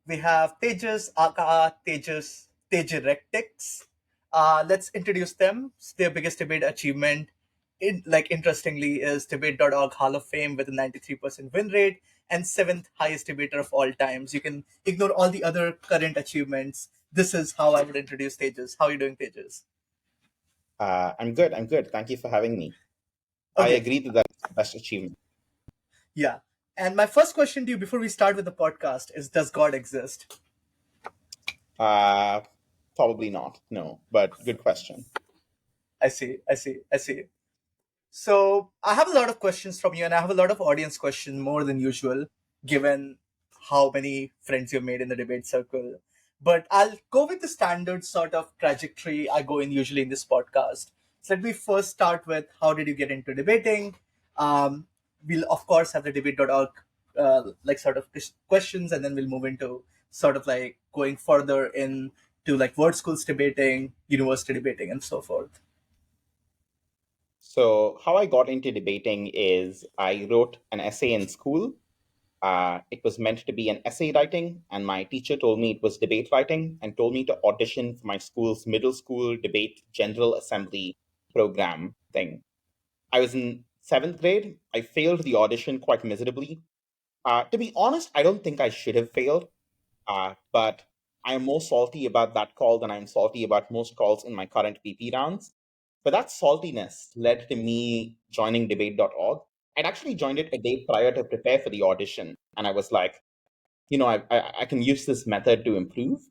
we have Tejas, aka Tejas, Tejarectics. Let's introduce them. Their biggest debate achievement, interestingly, is debate.org Hall of Fame with a 93% win rate and seventh highest debater of all times. You can ignore all the other current achievements. This is how I would introduce Tejas. How are you doing, Tejas? I'm good. I'm good. Thank you for having me. I Okay, agree that that's the best achievement. yeah. And my first question to you before we start with the podcast is: does God exist? Uh, Probably not. No, but good question. I see. So I have a lot of questions from you, and I have a lot of audience questions more than usual, given how many friends you've made in the debate circle. But I'll go with the standard sort of trajectory I go in usually in this podcast. So let me first start with how did you get into debating? Um, we'll of course have the debate.org like sort of questions, and then we'll move into sort of like going further into like word schools debating, university debating, and so forth. So, how I got into debating is I wrote an essay in school. It was meant to be an essay writing, and my teacher told me it was debate writing and told me to audition for my school's middle school debate general assembly program thing. I was in seventh grade. I failed the audition quite miserably. To be honest, I don't think I should have failed. But I am more salty about that call than I'm salty about most calls in my current PP rounds. But that saltiness led to me joining debate.org. I'd actually joined it a day prior to prepare for the audition. And I was like, I can use this method to improve.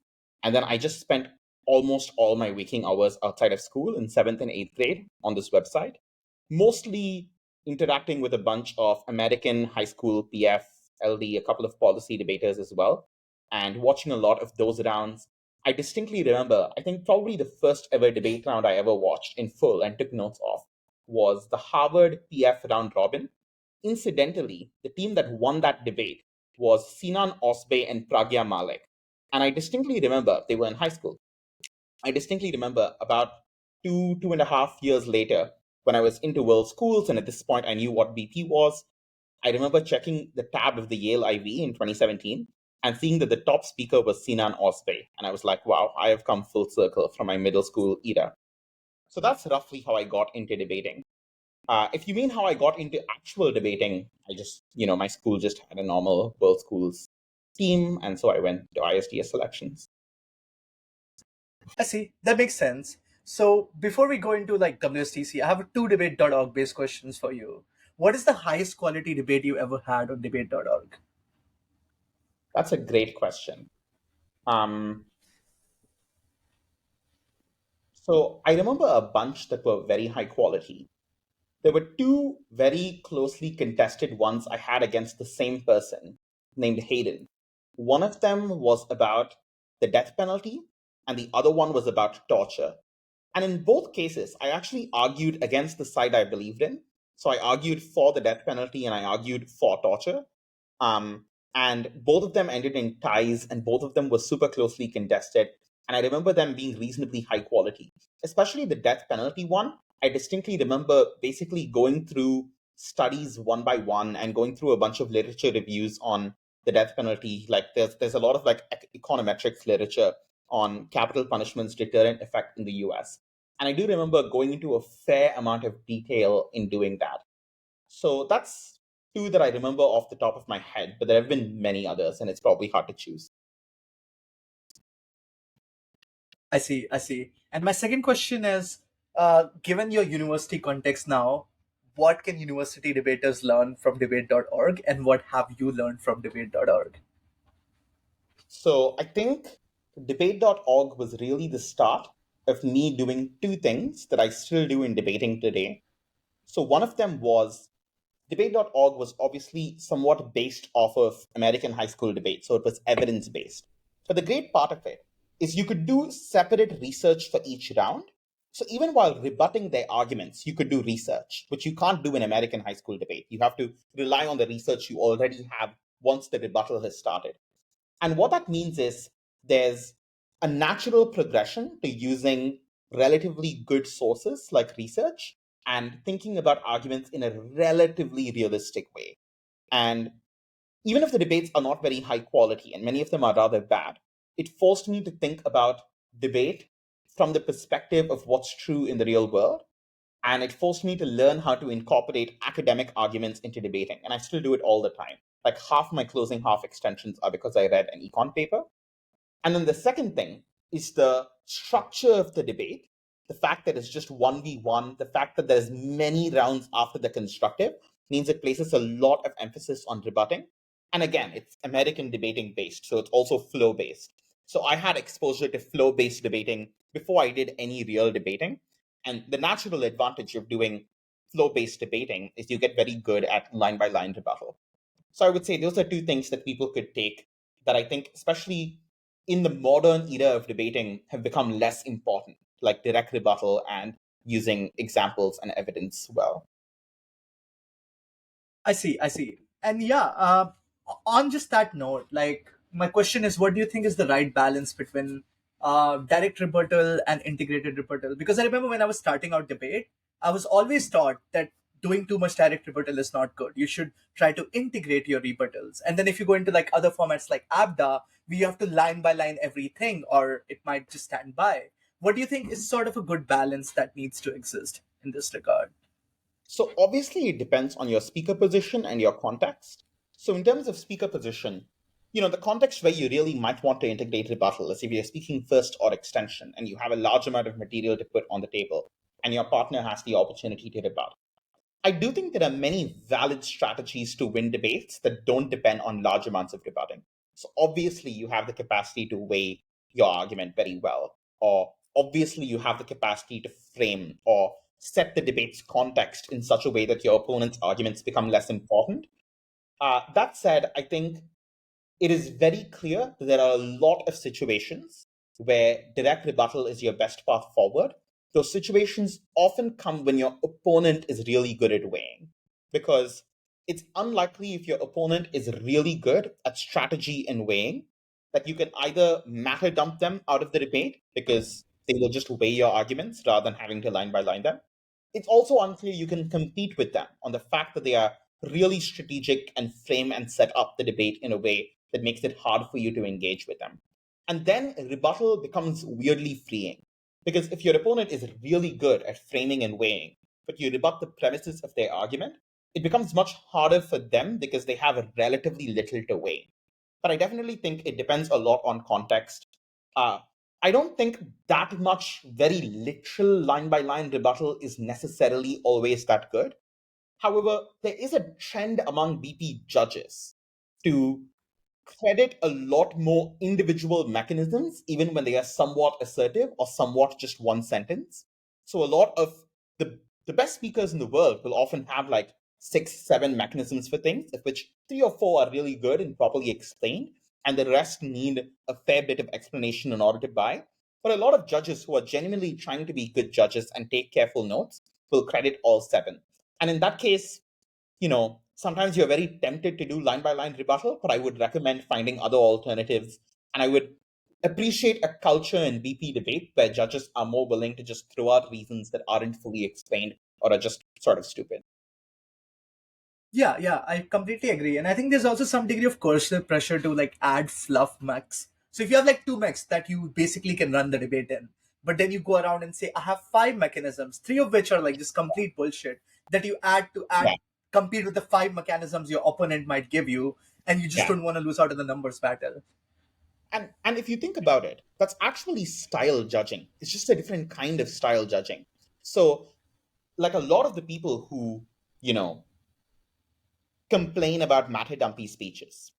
And then I just spent almost all my waking hours outside of school in seventh and eighth grade on this website, mostly interacting with a bunch of American high school PF, LD, a couple of policy debaters as well, and watching a lot of those rounds. I distinctly remember, I think probably the first ever debate round I ever watched in full and took notes of was the Harvard PF round robin. Incidentally, the team that won that debate was Sinan Osbe and Pragya Malik. And I distinctly remember they were in high school. I distinctly remember about 2.5 years later, when I was into world schools, and at this point I knew what BP was. I remember checking the tab of the Yale IB in 2017 and seeing that the top speaker was Sinan Osbe. And I was like, wow, I have come full circle from my middle school era. So that's roughly how I got into debating. If you mean how I got into actual debating, my school just had a normal world schools team. And so I went to ISDS selections. I see. That makes sense. So before we go into like WSTC, I have two debate.org based questions for you. What is the highest quality debate you ever had on debate.org? That's a great question. Um, so I remember a bunch that were very high quality. There were two very closely contested ones I had against the same person named Hayden. One of them was about the death penalty, and the other one was about torture. And in both cases, I actually argued against the side I believed in. So I argued for the death penalty and I argued for torture. Um, and both of them ended in ties, and both of them were super closely contested. And I remember them being reasonably high quality, especially the death penalty one. I distinctly remember basically going through studies one by one and going through a bunch of literature reviews on the death penalty. Like there's a lot of like econometrics literature on capital punishment's deterrent effect in the US. And I do remember going into a fair amount of detail in doing that. So that's two that I remember off the top of my head, but there have been many others, and it's probably hard to choose. I see. And my second question is, given your university context now, what can university debaters learn from debate.org and what have you learned from debate.org? So I think debate.org was really the start of me doing two things that I still do in debating today. So one of them was debate.org was obviously somewhat based off of American high school debate, so it was evidence based. But the great part of it is you could do separate research for each round. So even while rebutting their arguments, you could do research, which you can't do in American high school debate. You have to rely on the research you already have once the rebuttal has started. And what that means is there's a natural progression to using relatively good sources like research and thinking about arguments in a relatively realistic way. And even if the debates are not very high quality and many of them are rather bad, it forced me to think about debate from the perspective of what's true in the real world. And it forced me to learn how to incorporate academic arguments into debating. And I still do it all the time. Like half my closing half extensions are because I read an econ paper. And then the second thing is the structure of the debate, the fact that it's just 1v1, the fact that there's many rounds after the constructive means it places a lot of emphasis on rebutting. And again, it's American debating based, so it's also flow based. So I had exposure to flow based debating before I did any real debating. And the natural advantage of doing flow based debating is you get very good at line by line rebuttal. So I would say those are two things that people could take that I think, especially in the modern era of debating, have become less important, like direct rebuttal and using examples and evidence well. I see. And yeah, on just that note, like my question is, what do you think is the right balance between direct rebuttal and integrated rebuttal? Because I remember when I was starting out debate, I was always taught that doing too much direct rebuttal is not good. You should try to integrate your rebuttals. And then if you go into like other formats like ABDA, we have to line by line everything, or it might just stand by. What do you think is sort of a good balance that needs to exist in this regard? So obviously it depends on your speaker position and your context. So in terms of speaker position, the context where you really might want to integrate rebuttal is if you're speaking first or extension and you have a large amount of material to put on the table and your partner has the opportunity to rebut. I do think there are many valid strategies to win debates that don't depend on large amounts of rebutting. So obviously you have the capacity to weigh your argument very well, or obviously you have the capacity to frame or set the debate's context in such a way that your opponent's arguments become less important. That said, I think it is very clear that there are a lot of situations where direct rebuttal is your best path forward. Those situations often come when your opponent is really good at weighing, because it's unlikely if your opponent is really good at strategy and weighing that you can either matter dump them out of the debate because they will just weigh your arguments rather than having to line by line them. It's also unclear you can compete with them on the fact that they are really strategic and frame and set up the debate in a way that makes it hard for you to engage with them. And then rebuttal becomes weirdly freeing. Because if your opponent is really good at framing and weighing, but you rebut the premises of their argument, it becomes much harder for them because they have relatively little to weigh. But I definitely think it depends a lot on context. Uh, I don't think that much very literal line by line rebuttal is necessarily always that good. However, there is a trend among BP judges to credit a lot more individual mechanisms, even when they are somewhat assertive or somewhat just one sentence. So a lot of the best speakers in the world will often have like 6, 7 mechanisms for things, of which 3 or 4 are really good and properly explained, and the rest need a fair bit of explanation in order to buy. But a lot of judges who are genuinely trying to be good judges and take careful notes will credit all 7. And in that case, sometimes you're very tempted to do line by line rebuttal, but I would recommend finding other alternatives. And I would appreciate a culture in BP debate where judges are more willing to just throw out reasons that aren't fully explained or are just sort of stupid. Yeah, yeah, I completely agree. And I think there's also some degree of coercive pressure to like add fluff mechs. So if you have like two mechs that you basically can run the debate in, but then you go around and say, I have 5 mechanisms, 3 of which are like just complete bullshit that you add to Yeah. add compete with the 5 mechanisms your opponent might give you, and you just Yeah. don't want to lose out in the numbers battle. And if you think about it, that's actually style judging. It's just a different kind of style judging. So, like a lot of the people who, you know, complain about matter dumpy speeches,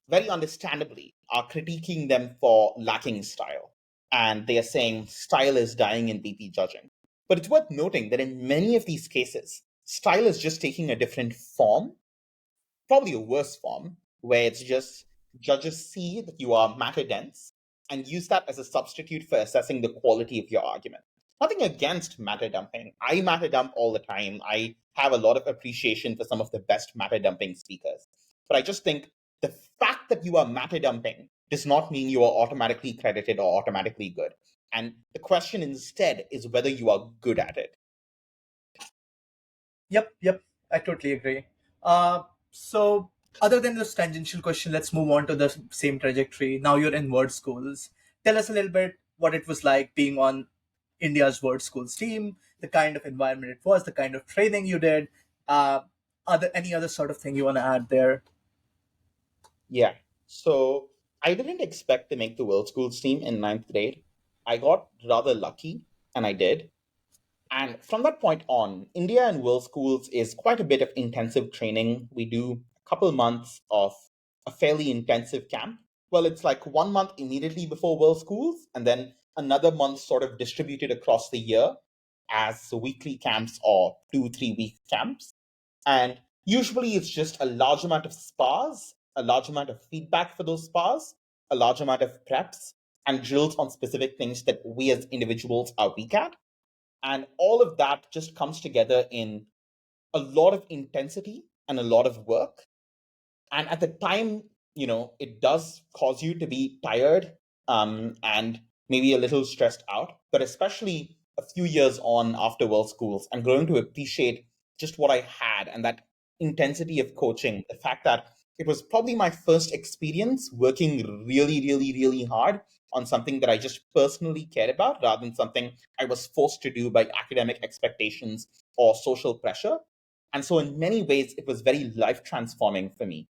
very understandably, are critiquing them for lacking style. And they are saying style is dying in BP judging. But it's worth noting that in many of these cases, style is just taking a different form, probably a worse form, where it's just judges see that you are matter dense and use that as a substitute for assessing the quality of your argument. Nothing against matter dumping. I matter dump all the time. I have a lot of appreciation for some of the best matter dumping speakers. But I just think the fact that you are matter dumping does not mean you are automatically credited or automatically good. And the question instead is whether you are good at it. Yep, yep, I totally agree. So Other than this tangential question, let's move on to the same trajectory. Now you're in word schools. Tell us a little bit what it was like being on India's word schools team, the kind of environment it was, the kind of training you did. Other any other sort of thing you want to add there? Yeah. So I didn't expect to make the World Schools team in ninth grade. I got rather lucky, and I did. And from that point on, India and World Schools is quite a bit of intensive training. We do a couple months of a fairly intensive camp. Well, it's like 1 month immediately before World Schools, and then another month sort of distributed across the year as weekly camps or 2, 3 week camps. And usually it's just a large amount of spars, a large amount of feedback for those spars, a large amount of preps, and drills on specific things that we as individuals are weak at. And all of that just comes together in a lot of intensity and a lot of work. And at the time, it does cause you to be tired, and maybe a little stressed out. But especially a few years on after World Schools, I'm growing to appreciate just what I had and that intensity of coaching. The fact that it was probably my first experience working really, really, really hard on something that I just personally cared about rather than something I was forced to do by academic expectations or social pressure. And so, in many ways, it was very life transforming for me.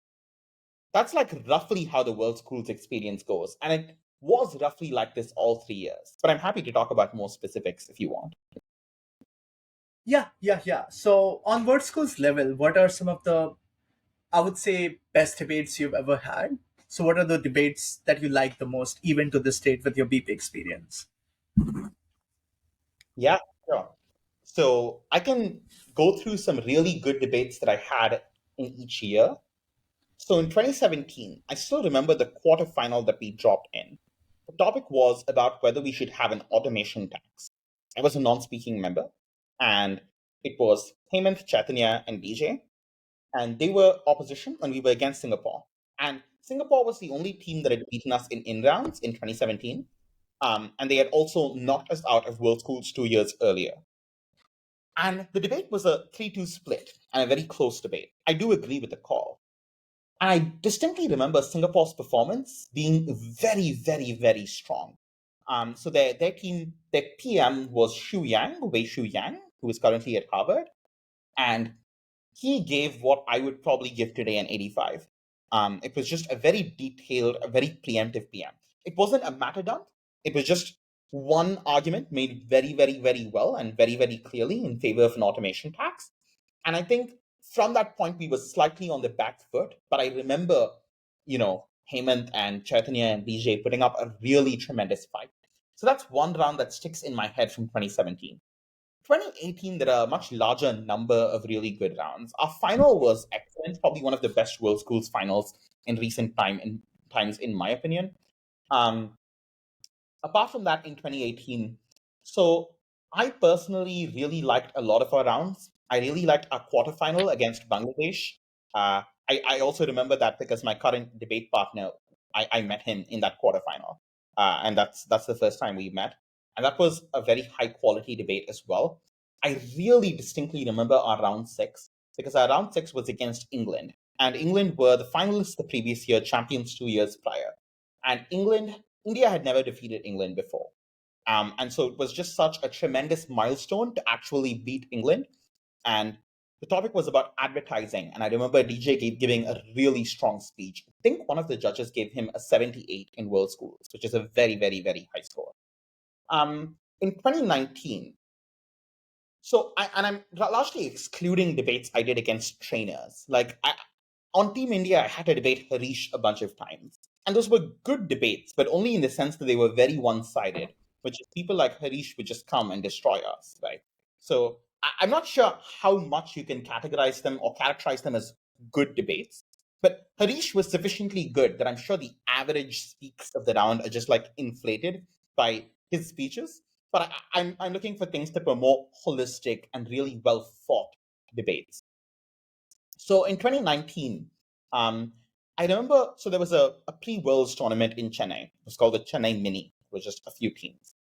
That's like roughly how the World Schools experience goes. And it was roughly like this all 3 years. But I'm happy to talk about more specifics if you want. Yeah. So on word schools level, what are some of the, I would say, best debates you've ever had? So what are the debates that you like the most, even to this date with your BP experience? Yeah, sure. So I can go through some really good debates that I had in each year. So in 2017, I still remember the quarterfinal that we dropped in. The topic was about whether we should have an automation tax. I was a non speaking member, and it was Hemant, Chaitanya, and DJ. And they were opposition, and we were against Singapore. And Singapore was the only team that had beaten us in rounds in 2017. And they had also knocked us out of World Schools 2 years earlier. And the debate was a 3-2 split and a very close debate. I do agree with the call. And I distinctly remember Singapore's performance being very, very, very strong. So their team, their PM was Wei Shu Yang, who is currently at Harvard. And he gave what I would probably give today an 85. It was just a very detailed, a very preemptive PM. It wasn't a matter dunk. It was just one argument made very, very, very well and very, very clearly in favor of an automation tax. And I think from that point, we were slightly on the back foot. But I remember, Hemant and Chaitanya and DJ putting up a really tremendous fight. So that's one round that sticks in my head from 2017. 2018, there are a much larger number of really good rounds. Our final was excellent, probably one of the best World Schools finals in recent times, in my opinion. Um, Apart from that, in 2018, so I personally really liked a lot of our rounds. I really liked our quarterfinal against Bangladesh. I also remember that because my current debate partner, I met him in that quarterfinal, and that's the first time we met, and that was a very high quality debate as well. I really distinctly remember our round six because our round six was against England, and England were the finalists the previous year, champions 2 years prior, and India had never defeated England before. And so it was just such a tremendous milestone to actually beat England. And the topic was about advertising. And I remember DJ giving a really strong speech. I think one of the judges gave him a 78 in World Schools, which is a very, very, very high score. In 2019, and I'm largely excluding debates I did against trainers. On Team India, I had to debate Harish a bunch of times. And those were good debates, but only in the sense that they were very one sided, which is people like Harish would just come and destroy us, right? So I'm not sure how much you can categorize them or characterize them as good debates. But Harish was sufficiently good that I'm sure the average speaks of the round are just like inflated by his speeches. But I'm looking for things that were more holistic and really well fought debates. So in 2019, I remember, so there was a pre-Worlds tournament in Chennai. It was called the Chennai Mini, with just a few teams.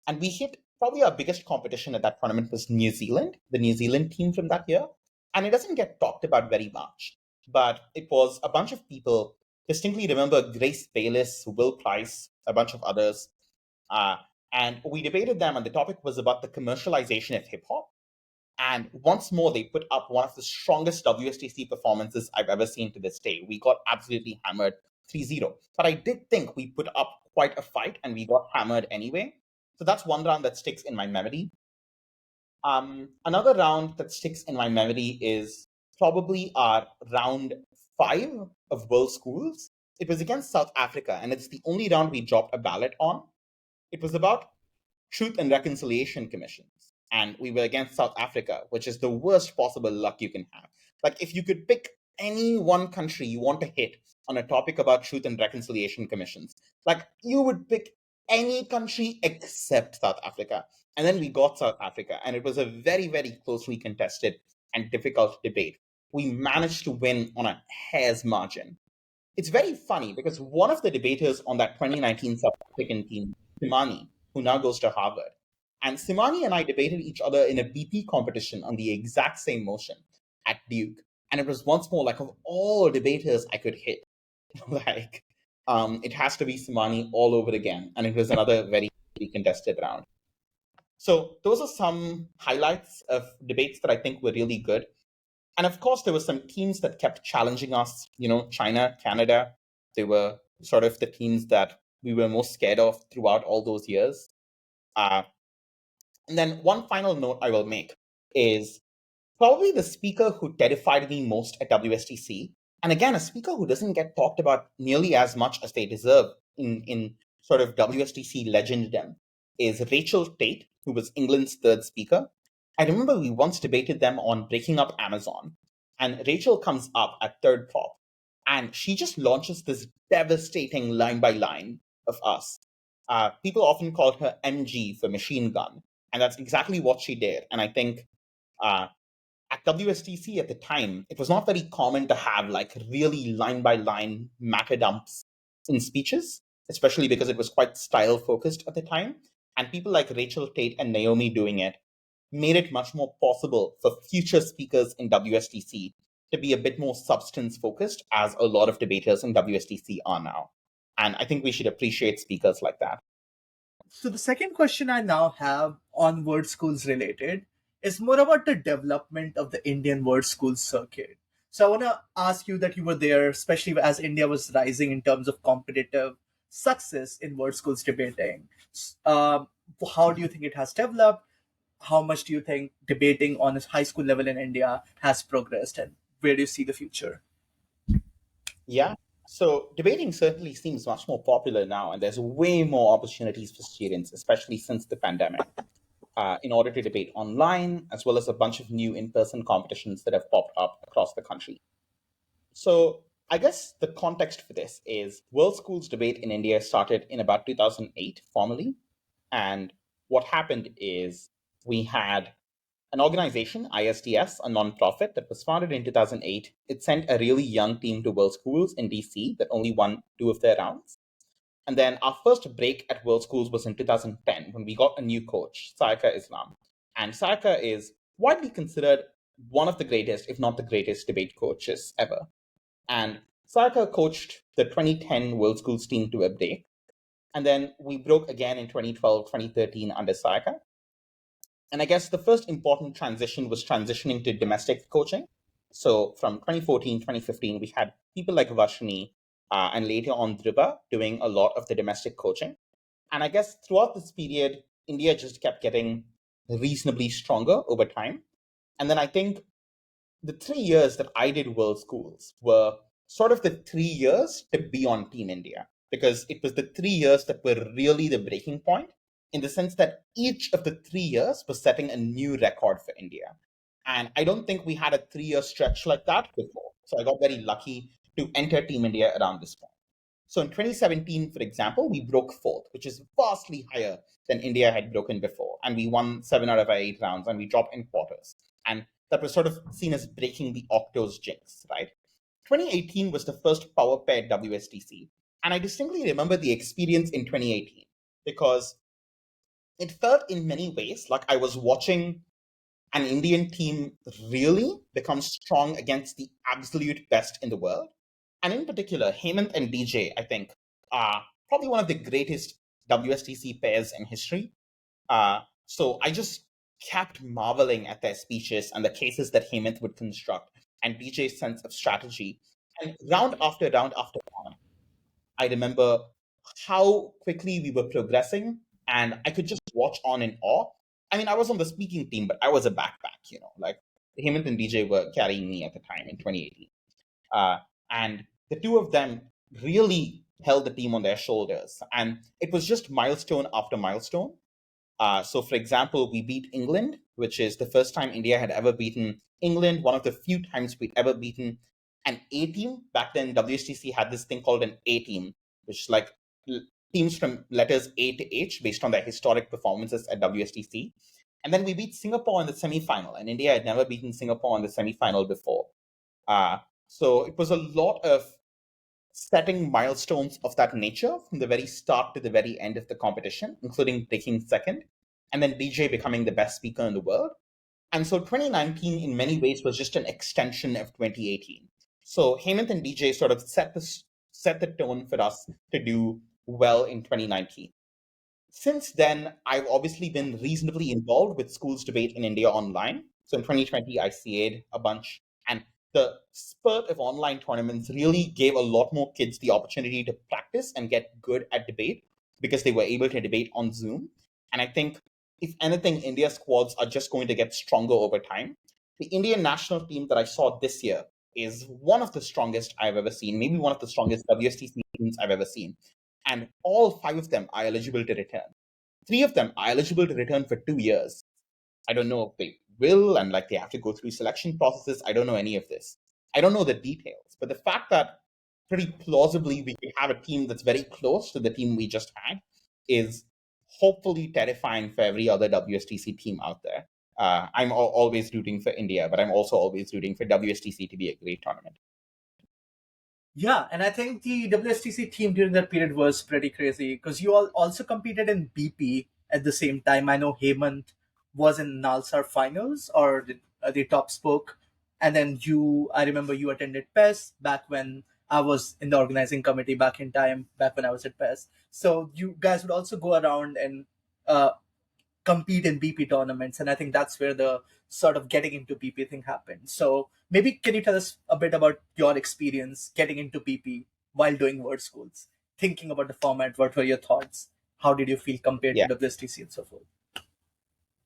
And we hit probably our biggest competition at that tournament was New Zealand, the New Zealand team from that year. And it doesn't get talked about very much. but it was a bunch of people. Distinctly remember Grace Bayless, Will Price, a bunch of others. Uh, and we debated them, and the topic was about the commercialization of hip hop. And once more, they put up one of the strongest WSTC performances I've ever seen to this day. We got absolutely hammered 3-0. But I did think we put up quite a fight and we got hammered anyway. So that's one round that sticks in my memory. Another round that sticks in my memory is probably our round 5 of World Schools. It was against South Africa, and it's the only round we dropped a ballot on. It was about Truth and Reconciliation Commissions. And we were against South Africa, which is the worst possible luck you can have. Like, if you could pick any one country you want to hit on a topic about Truth and Reconciliation Commissions, like, you would pick any country except South Africa. And then we got South Africa, and it was a very, very closely contested and difficult debate. We managed to win on a hair's margin. It's very funny because one of the debaters on that 2019 South African team, Simani, who now goes to Harvard, and Simani and I debated each other in a BP competition on the exact same motion at Duke. And it was once more like, of all debaters I could hit, like, it has to be Simani all over again. And it was another very contested round. So those are some highlights of debates that I think were really good. And of course, there were some teams that kept challenging us. China, Canada. They were sort of the teams that we were most scared of throughout all those years. Uh, and then one final note I will make is probably the speaker who terrified me most at WSTC, and again, a speaker who doesn't get talked about nearly as much as they deserve in sort of WSTC legenddom, is Rachel Tate, who was England's third speaker. I remember we once debated them on breaking up Amazon, and Rachel comes up at third prop, and she just launches this devastating line by line of us. People often called her MG for machine gun, and that's exactly what she did. And I think uh, at WSTC at the time, it was not very common to have like really line by line matter dumps in speeches, especially because it was quite style focused at the time. And people like Rachel Tate and Naomi doing it made it much more possible for future speakers in WSTC to be a bit more substance focused, as a lot of debaters in WSTC are now. And I think we should appreciate speakers like that. So the second question I now have on word schools related is more about the development of the Indian word school circuit. So I want to ask you that you were there, especially as India was rising in terms of competitive success in word schools debating. Um, how do you think it has developed? How much do you think debating on a high school level in India has progressed, and where do you see the future? Yeah. So debating certainly seems much more popular now, and there's way more opportunities for students, especially since the pandemic, in order to debate online, as well as a bunch of new in person competitions that have popped up across the country. So I guess the context for this is World Schools debate in India started in about 2008 formally. And what happened is we had an organization, ISDS, a nonprofit that was founded in 2008. It sent a really young team to World Schools in DC that only won 2 of their rounds. And then our first break at World Schools was in 2010 when we got a new coach, Saika Islam. And Saika is widely considered one of the greatest, if not the greatest, debate coaches ever. And Saika coached the 2010 World Schools team to a break. And then we broke again in 2012, 2013 under Saika. And I guess the first important transition was transitioning to domestic coaching. So from 2014, 2015, we had people like Vashni and later on Dhruva doing a lot of the domestic coaching. And I guess throughout this period, India just kept getting reasonably stronger over time. And then I think the 3 years that I did World Schools were sort of the 3 years to be on Team India, because it was the 3 years that were really the breaking point, in the sense that each of the 3 years was setting a new record for India. And I don't think we had a 3 year stretch like that before. So I got very lucky to enter Team India around this point. So in 2017, for example, we broke fourth, which is vastly higher than India had broken before. And we won 7 out of our 8 rounds, and we dropped in quarters. And that was sort of seen as breaking the Octos jinx, right? 2018 was the first power pair WSTC. And I distinctly remember the experience in 2018 because it felt in many ways like I was watching an Indian team really becomes strong against the absolute best in the world. And in particular, Hemant and DJ, I think, are probably one of the greatest WSTC pairs in history. So I just kept marveling at their speeches and the cases that Hemant would construct and DJ's sense of strategy. And round after round after round, I remember how quickly we were progressing, and I could just watch on in awe. I mean, I was on the speaking team, but I was a backpack, like Hemant and DJ were carrying me at the time in 2018. Uh, and the two of them really held the team on their shoulders. And it was just milestone after milestone. So, for example, we beat England, which is the first time India had ever beaten England, one of the few times we'd ever beaten an A team. Back then, WSTC had this thing called an A team, which is like teams from letters A to H based on their historic performances at WSTC. And then we beat Singapore in the semi-final, and India had never beaten Singapore in the semi-final before. Uh, so it was a lot of setting milestones of that nature from the very start to the very end of the competition, including taking second, and then DJ becoming the best speaker in the world. And so 2019, in many ways, was just an extension of 2018. So Hemant and DJ sort of set the tone for us to do well in 2019. Since then, I've obviously been reasonably involved with schools debate in India online. So in 2020, I CA'd a bunch, and the spurt of online tournaments really gave a lot more kids the opportunity to practice and get good at debate because they were able to debate on Zoom. And I think, if anything, India squads are just going to get stronger over time. The Indian national team that I saw this year is one of the strongest I've ever seen, maybe one of the strongest WSTC teams I've ever seen. And all five of them are eligible to return. Three of them are eligible to return for 2 years. I don't know if they will, and like they have to go through selection processes. I don't know any of this. I don't know the details. But the fact that pretty plausibly we could have a team that's very close to the team we just had is hopefully terrifying for every other WSTC team out there. I'm always rooting for India, but I'm also always rooting for WSTC to be a great tournament. Yeah, and I think the WSTC team during that period was pretty crazy because you all also competed in BP at the same time. I know Hemant was in Nalsar finals or the top spoke, and then I remember you attended PES back when I was in the organizing committee back in time, back when I was at PES. So you guys would also go around and uh, compete in BP tournaments, and I think that's where the sort of getting into BP thing happened. So maybe can you tell us a bit about your experience getting into BP while doing word schools, thinking about the format? What were your thoughts? How did you feel compared to Yeah. WSTC and so forth?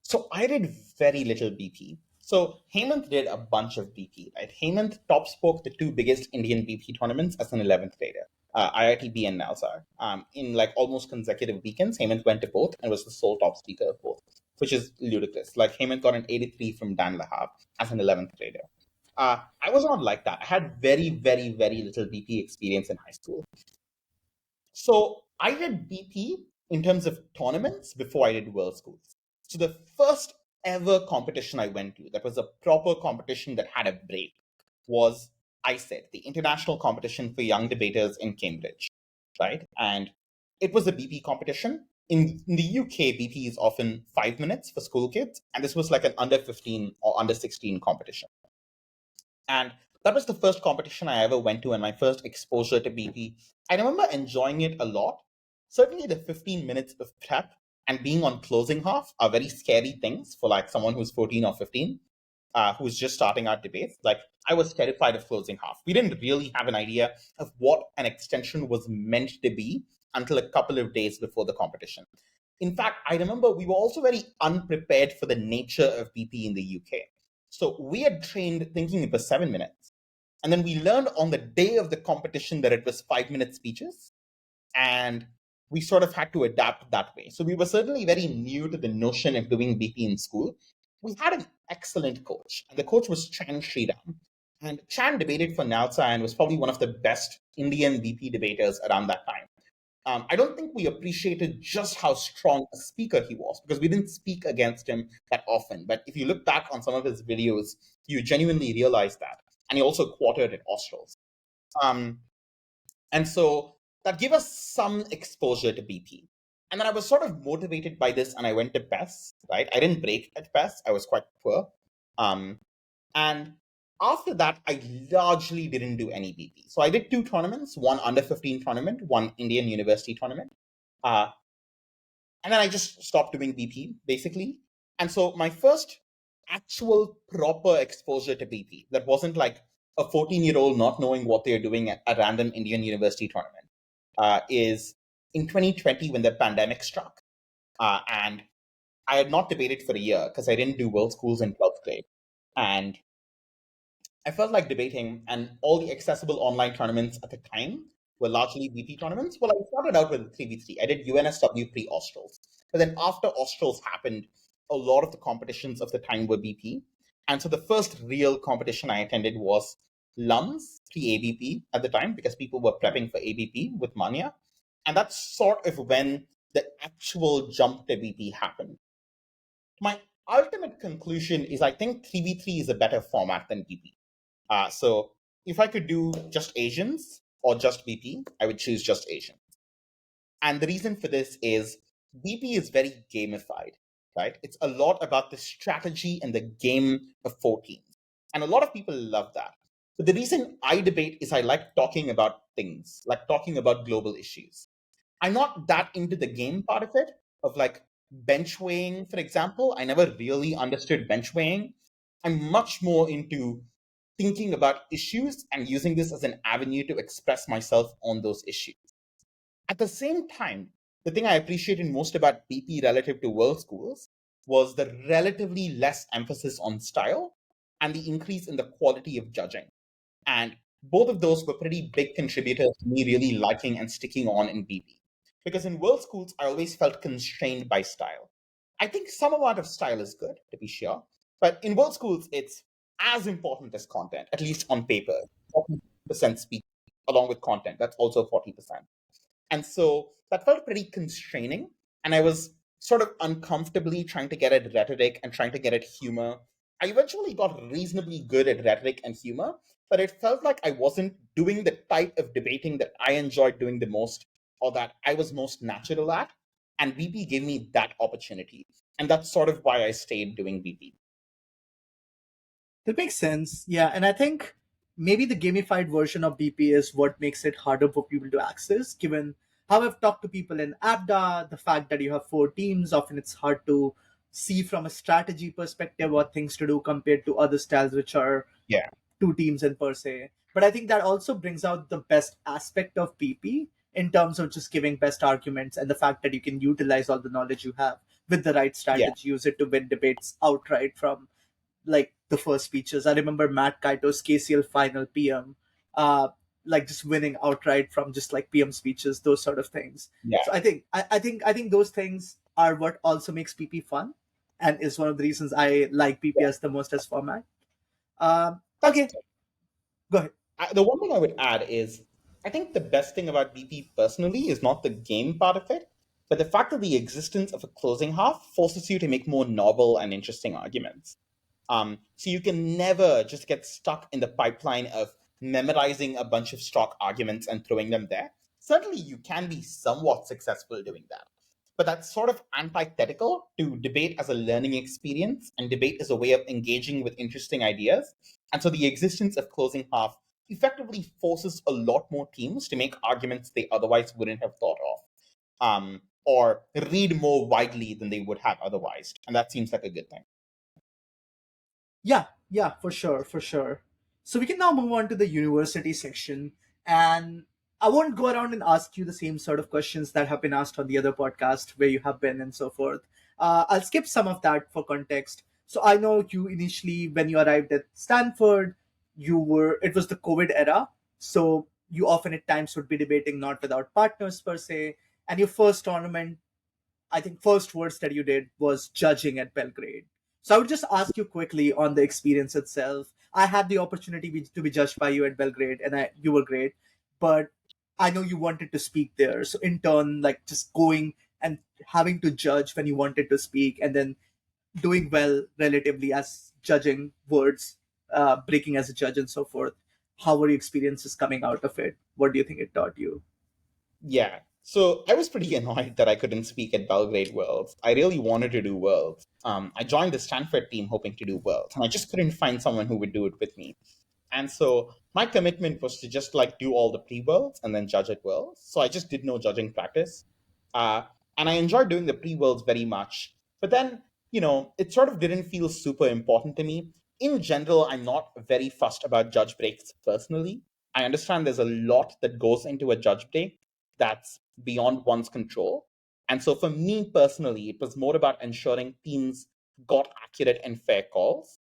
So I did very little BP. So Hemant did a bunch of BP, right? Hemant top spoke the two biggest Indian BP tournaments as an 11th grader, IITB and Nalsar. In like almost consecutive weekends, Hemant went to both and was the sole top speaker of both, which is ludicrous. Like Hemant got an 83 from Dan Lahab as an 11th grader. I was not like that. I had very, very, very little BP experience in high school. So I did BP in terms of tournaments before I did World Schools. So the first ever competition I went to that was a proper competition that had a break was ICED, the International Competition for Young Debaters in Cambridge, right? And it was a BP competition. In the UK, BP is often 5 minutes for school kids, and this was like an under 15 or under 16 competition. And that was the first competition I ever went to and my first exposure to BP. I remember enjoying it a lot. Certainly, the 15 minutes of prep and being on closing half are very scary things for like someone who's 14 or 15, who's just starting out debates. Like, I was terrified of closing half. We didn't really have an idea of what an extension was meant to be until a couple of days before the competition. In fact, I remember we were also very unprepared for the nature of BP in the UK. So we had trained thinking it was 7 minutes. And then we learned on the day of the competition that it was 5 minute speeches. And we sort of had to adapt that way. So we were certainly very new to the notion of doing BP in school. We had an excellent coach, and the coach was Chan Sriram. And Chan debated for Nalsa and was probably one of the best Indian BP debaters around that time. I don't think we appreciated just how strong a speaker he was because we didn't speak against him that often. But if you look back on some of his videos, you genuinely realize that. And he also quartered at Australs. Um, and so that gave us some exposure to BP. And then I was sort of motivated by this and I went to PES, right? I didn't break at PES, I was quite poor. Um, and after that, I largely didn't do any BP. So I did two tournaments, one under 15 tournament, one Indian University tournament. Uh, and then I just stopped doing BP basically. And so my first actual proper exposure to BP that wasn't like a 14-year-old not knowing what they're doing at a random Indian University tournament is in 2020 when the pandemic struck. And I had not debated for a year because I didn't do world schools in 12th grade. And I felt like debating, and all the accessible online tournaments at the time were largely BP tournaments. Well, I started out with 3v3. I did UNSW pre Australs. But then after Australs happened, a lot of the competitions of the time were BP. And so the first real competition I attended was LUMS pre ABP at the time because people were prepping for ABP with Mania. And that's sort of when the actual jump to BP happened. My ultimate conclusion is I think 3v3 is a better format than BP. So if I could do just Asians or just BP, I would choose just Asian. And the reason for this is BP is very gamified, right? It's a lot about the strategy and the game of 4 teams. And a lot of people love that. But the reason I debate is I like talking about things, like talking about global issues. I'm not that into the game part of it, of like bench weighing, for example. I never really understood bench weighing. I'm much more into thinking about issues and using this as an avenue to express myself on those issues. At the same time, the thing I appreciated most about BP relative to world schools was the relatively less emphasis on style and the increase in the quality of judging. And both of those were pretty big contributors to me really liking and sticking on in BP. Because in world schools, I always felt constrained by style. I think some amount of style is good, to be sure. But in world schools, it's as important as content, at least on paper. 40% speak along with content. That's also 40%. And so that felt pretty constraining. And I was sort of uncomfortably trying to get at rhetoric and trying to get at humor. I eventually got reasonably good at rhetoric and humor, but it felt like I wasn't doing the type of debating that I enjoyed doing the most or that I was most natural at. And BP gave me that opportunity. And that's sort of why I stayed doing BP. That makes sense. Yeah, and I think maybe the gamified version of BP is what makes it harder for people to access, given how I've talked to people in ABDA, the fact that you have 4 teams, often it's hard to see from a strategy perspective what things to do compared to other styles which are Yeah, 2 teams in per se. But I think that also brings out the best aspect of PP in terms of just giving best arguments and the fact that you can utilize all the knowledge you have with the right yeah, strategy, use it to win debates outright from like the first speeches. I remember Matt Kaito's KCL final PM, uh, like just winning outright from just like PM speeches, those sort of things. yeah. So I think those things are what also makes PP fun, and is one of the reasons I like PPS the most as format. That's Okay, go ahead. the one thing I would add is I think the best thing about BP personally is not the game part of it, but the fact that the existence of a closing half forces you to make more novel and interesting arguments. So you can never just get stuck in the pipeline of memorizing a bunch of stock arguments and throwing them there. Certainly, you can be somewhat successful doing that. But that's sort of antithetical to debate as a learning experience, and debate as a way of engaging with interesting ideas. And so the existence of closing half effectively forces a lot more teams to make arguments they otherwise wouldn't have thought of, or read more widely than they would have otherwise. And that seems like a good thing. Yeah, yeah, for sure, for sure. So we can now move on to the university section, and I won't go around and ask you the same sort of questions that have been asked on the other podcast where you have been and so forth. I'll skip some of that for context. So I know you initially, when you arrived at Stanford, it was the COVID era, so you often at times would be debating not without partners per se, and your first tournament, I think first words that you did was judging at Belgrade. So I would just ask you quickly on the experience itself. I had the opportunity to be judged by you at Belgrade, and you were great. But I know you wanted to speak there. So in turn, like just going and having to judge when you wanted to speak, and then doing well relatively as judging words, breaking as a judge, and so forth. How were your experiences coming out of it? What do you think it taught you? Yeah. So I was pretty annoyed that I couldn't speak at Belgrade Worlds. I really wanted to do Worlds. I joined the Stanford team hoping to do Worlds, and I just couldn't find someone who would do it with me. And so my commitment was to just like do all the pre-worlds and then judge at worlds. So I just did no judging practice. Uh, and I enjoyed doing the pre-worlds very much. But then, it sort of didn't feel super important to me. In general, I'm not very fussed about judge breaks personally. I understand there's a lot that goes into a judge break that's beyond one's control. And so for me personally, it was more about ensuring teams got accurate and fair calls.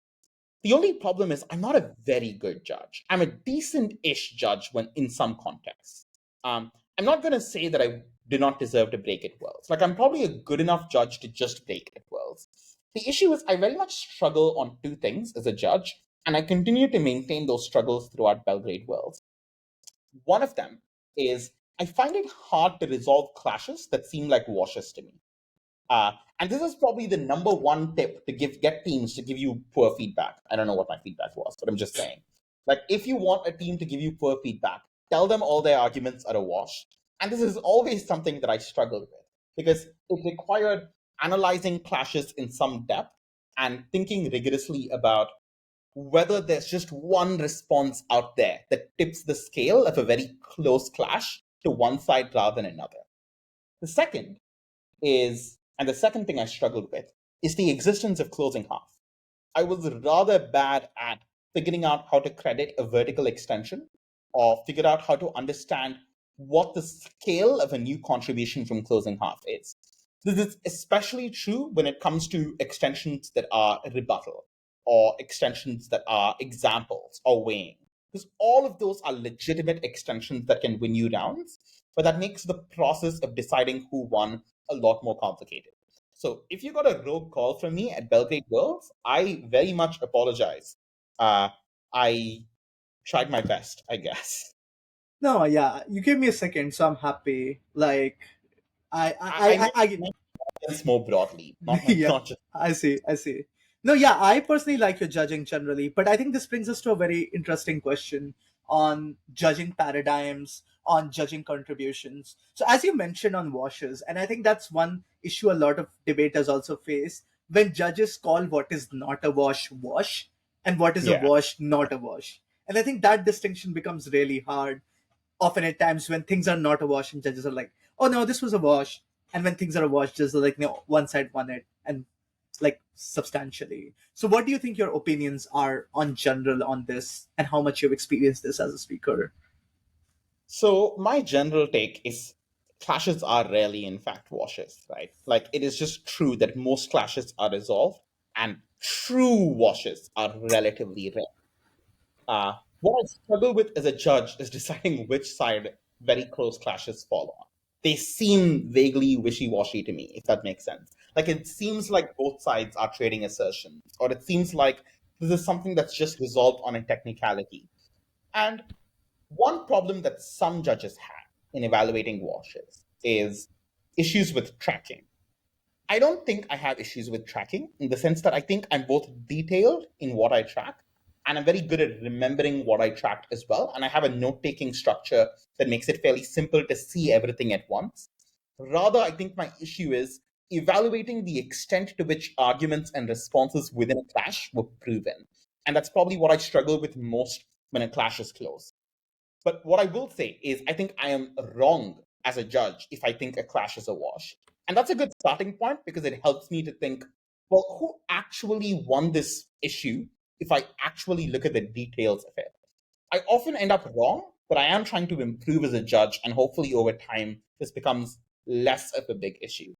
The only problem is I'm not a very good judge. I'm a decent-ish judge when in some contexts. I'm not going to say that I do not deserve to break at worlds. Like I'm probably a good enough judge to just break at worlds. The issue is I very much struggle on two things as a judge, and I continue to maintain those struggles throughout Belgrade Worlds. One of them is I find it hard to resolve clashes that seem like washes to me. Uh, and this is probably the number one tip to get teams to give you poor feedback. I don't know what my feedback was, but I'm just saying. Like, if you want a team to give you poor feedback, tell them all their arguments are a wash. And this is always something that I struggled with because it required analyzing clashes in some depth and thinking rigorously about whether there's just one response out there that tips the scale of a very close clash to one side rather than another. The second and the second thing I struggled with, is the existence of closing half. I was rather bad at figuring out how to credit a vertical extension or figure out how to understand what the scale of a new contribution from closing half is. This is especially true when it comes to extensions that are rebuttal or extensions that are examples or weighing. Because all of those are legitimate extensions that can win you rounds, but that makes the process of deciding who won a lot more complicated. So if you got a rogue call from me at Belgrade Worlds, I very much apologize. Uh, I tried my best, I guess. No, yeah, you gave me a second, so I'm happy. Like, I, I, I I, meant I, audience more broadly, not like yeah, not just. I see. No, yeah, I personally like your judging generally, but I think this brings us to a very interesting question on judging paradigms, on judging contributions. So, as you mentioned on washes, and I think that's one issue a lot of debaters also face when judges call what is not a wash wash and what is a Yeah. wash not a wash. And I think that distinction becomes really hard often at times when things are not a wash and judges are like, oh no, this was a wash. And when things are a wash, judges are like, no, one side won it. And like substantially. So what do you think your opinions are on general on this and how much you've experienced this as a speaker? So my general take is clashes are rarely, in fact, washes, right? Like it is just true that most clashes are resolved, and true washes are relatively rare. What I struggle with as a judge is deciding which side very close clashes fall on. They seem vaguely wishy washy to me, if that makes sense. Like it seems like both sides are trading assertions, or it seems like this is something that's just resolved on a technicality. And one problem that some judges have in evaluating washes is issues with tracking. I don't think I have issues with tracking in the sense that I think I'm both detailed in what I track and I'm very good at remembering what I tracked as well. And I have a note taking structure that makes it fairly simple to see everything at once. Rather, I think my issue is evaluating the extent to which arguments and responses within a clash were proven. And that's probably what I struggle with most when a clash is close. But what I will say is, I think I am wrong as a judge if I think a clash is a wash. And that's a good starting point because it helps me to think, well, who actually won this issue if I actually look at the details of it? I often end up wrong, but I am trying to improve as a judge, and hopefully over time, this becomes less of a big issue.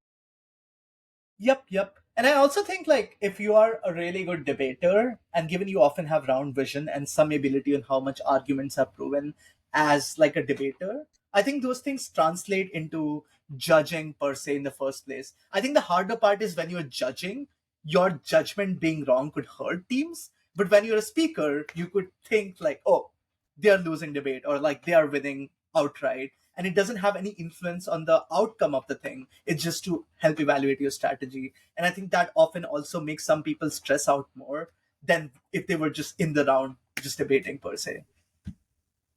Yep. And I also think like if you are a really good debater, and given you often have round vision and some ability on how much arguments are proven as like a debater, I think those things translate into judging per se in the first place. I think the harder part is when you're judging, your judgment being wrong could hurt teams. But when you're a speaker, you could think like, oh, they are losing debate or like they are winning outright, and it doesn't have any influence on the outcome of the thing. It's just to help evaluate your strategy. And I think that often also makes some people stress out more than if they were just in the round just debating per se.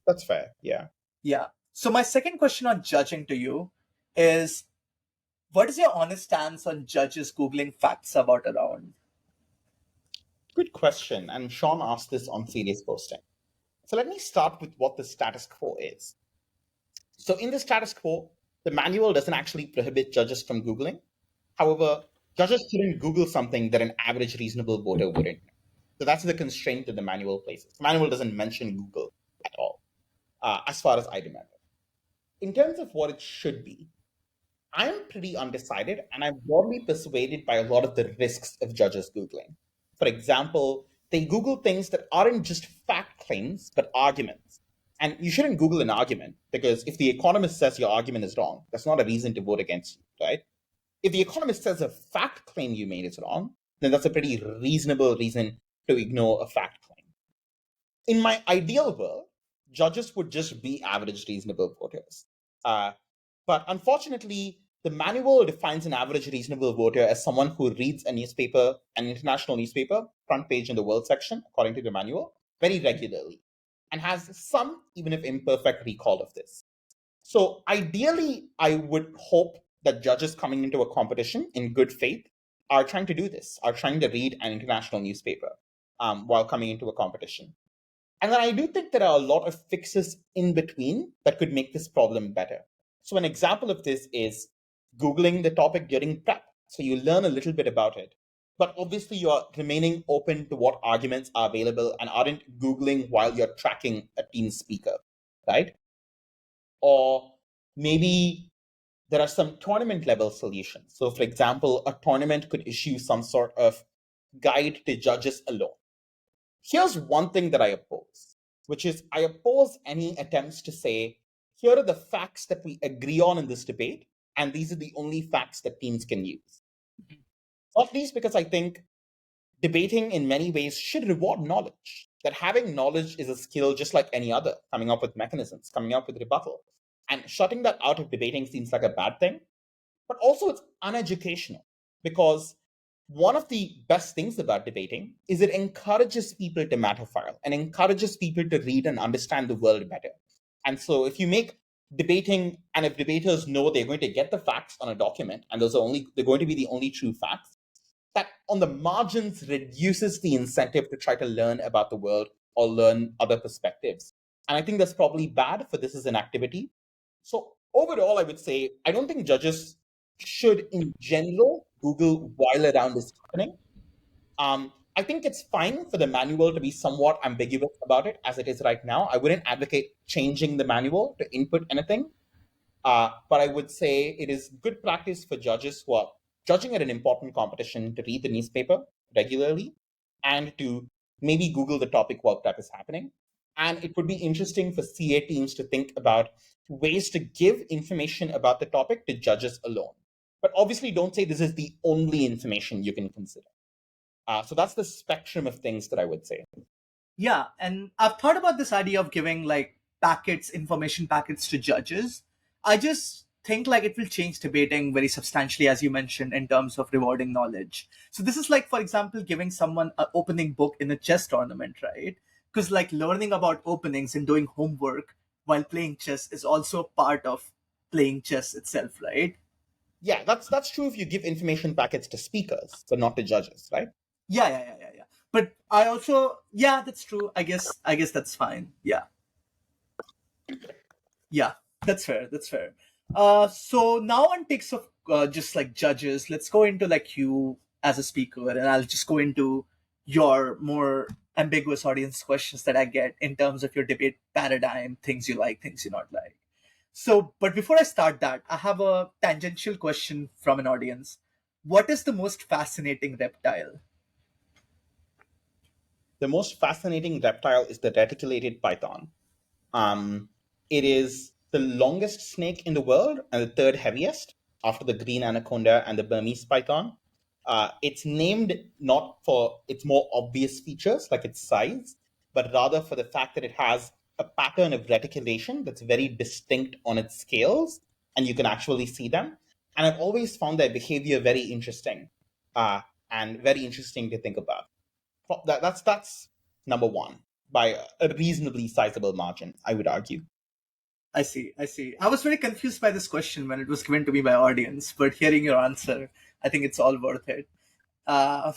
That's fair. Yeah. Yeah. So my second question on judging to you is what is your honest stance on judges Googling facts about around? Good question. And Sean asked this on Serious Posting. So let me start with what the status quo is. So in the status quo, the manual doesn't actually prohibit judges from Googling. However, judges shouldn't Google something that an average reasonable voter wouldn't. So that's the constraint that the manual places. The manual doesn't mention Google at all, as far as I remember. In terms of what it should be, I'm pretty undecided, and I'm broadly persuaded by a lot of the risks of judges Googling. For example, they Google things that aren't just fact claims, but arguments. And you shouldn't Google an argument because if the economist says your argument is wrong, that's not a reason to vote against you, right? If the economist says a fact claim you made is wrong, then that's a pretty reasonable reason to ignore a fact claim. In my ideal world, judges would just be average reasonable voters. Uh, but unfortunately, the manual defines an average reasonable voter as someone who reads a newspaper, an international newspaper, front page in the world section, according to the manual, very regularly, and has some, even if imperfect, recall of this. So ideally, I would hope that judges coming into a competition in good faith are trying to do this, are trying to read an international newspaper while coming into a competition. And then I do think there are a lot of fixes in between that could make this problem better. So an example of this is Googling the topic during prep. So you learn a little bit about it. But obviously you are remaining open to what arguments are available and aren't Googling while you're tracking a team speaker, right? Or maybe there are some tournament level solutions. So for example, a tournament could issue some sort of guide to judges alone. Here's one thing that I oppose, which is I oppose any attempts to say, here are the facts that we agree on in this debate, and these are the only facts that teams can use. Not least because I think debating in many ways should reward knowledge, that having knowledge is a skill just like any other, coming up with mechanisms, coming up with rebuttal. And shutting that out of debating seems like a bad thing, but also it's uneducational because one of the best things about debating is it encourages people to matterfile and encourages people to read and understand the world better. And so if you make debating, and if debaters know they're going to get the facts on a document and they're going to be the only true facts, that on the margins reduces the incentive to try to learn about the world or learn other perspectives. And I think that's probably bad for this as an activity. So overall, I would say I don't think judges should, in general, Google while around is happening. I think it's fine for the manual to be somewhat ambiguous about it as it is right now. I wouldn't advocate changing the manual to input anything. But I would say it is good practice for judges who are judging at an important competition to read the newspaper regularly and to maybe Google the topic while that is happening. And it would be interesting for CA teams to think about ways to give information about the topic to judges alone. But obviously, don't say this is the only information you can consider. So that's the spectrum of things that I would say. Yeah, and I've thought about this idea of giving like packets, information packets to judges. I just think like it will change debating very substantially, as you mentioned, in terms of rewarding knowledge. So this is like, for example, giving someone an opening book in a chess tournament, right? Because like learning about openings and doing homework while playing chess is also part of playing chess itself, right? Yeah, that's true if you give information packets to speakers, but not to judges, right? Yeah. But I also, yeah, that's true. I guess that's fine. Yeah, that's fair. That's fair. So now on takes of just like judges, let's go into like you as a speaker, and I'll just go into your more ambiguous audience questions that I get in terms of your debate paradigm, things you like, things you not like. So, but before I start that, I have a tangential question from an audience. What is the most fascinating reptile? The most fascinating reptile is the reticulated python. Um, it is the longest snake in the world and the third heaviest after the green anaconda and the Burmese python. It's named not for its more obvious features like its size, but rather for the fact that it has a pattern of reticulation that's very distinct on its scales, and you can actually see them. And I've always found their behavior very interesting and very interesting to think about. That's number one by a reasonably sizable margin, I would argue. I see. I see. I was very confused by this question when it was given to me by audience, but hearing your answer, I think it's all worth it. Uh,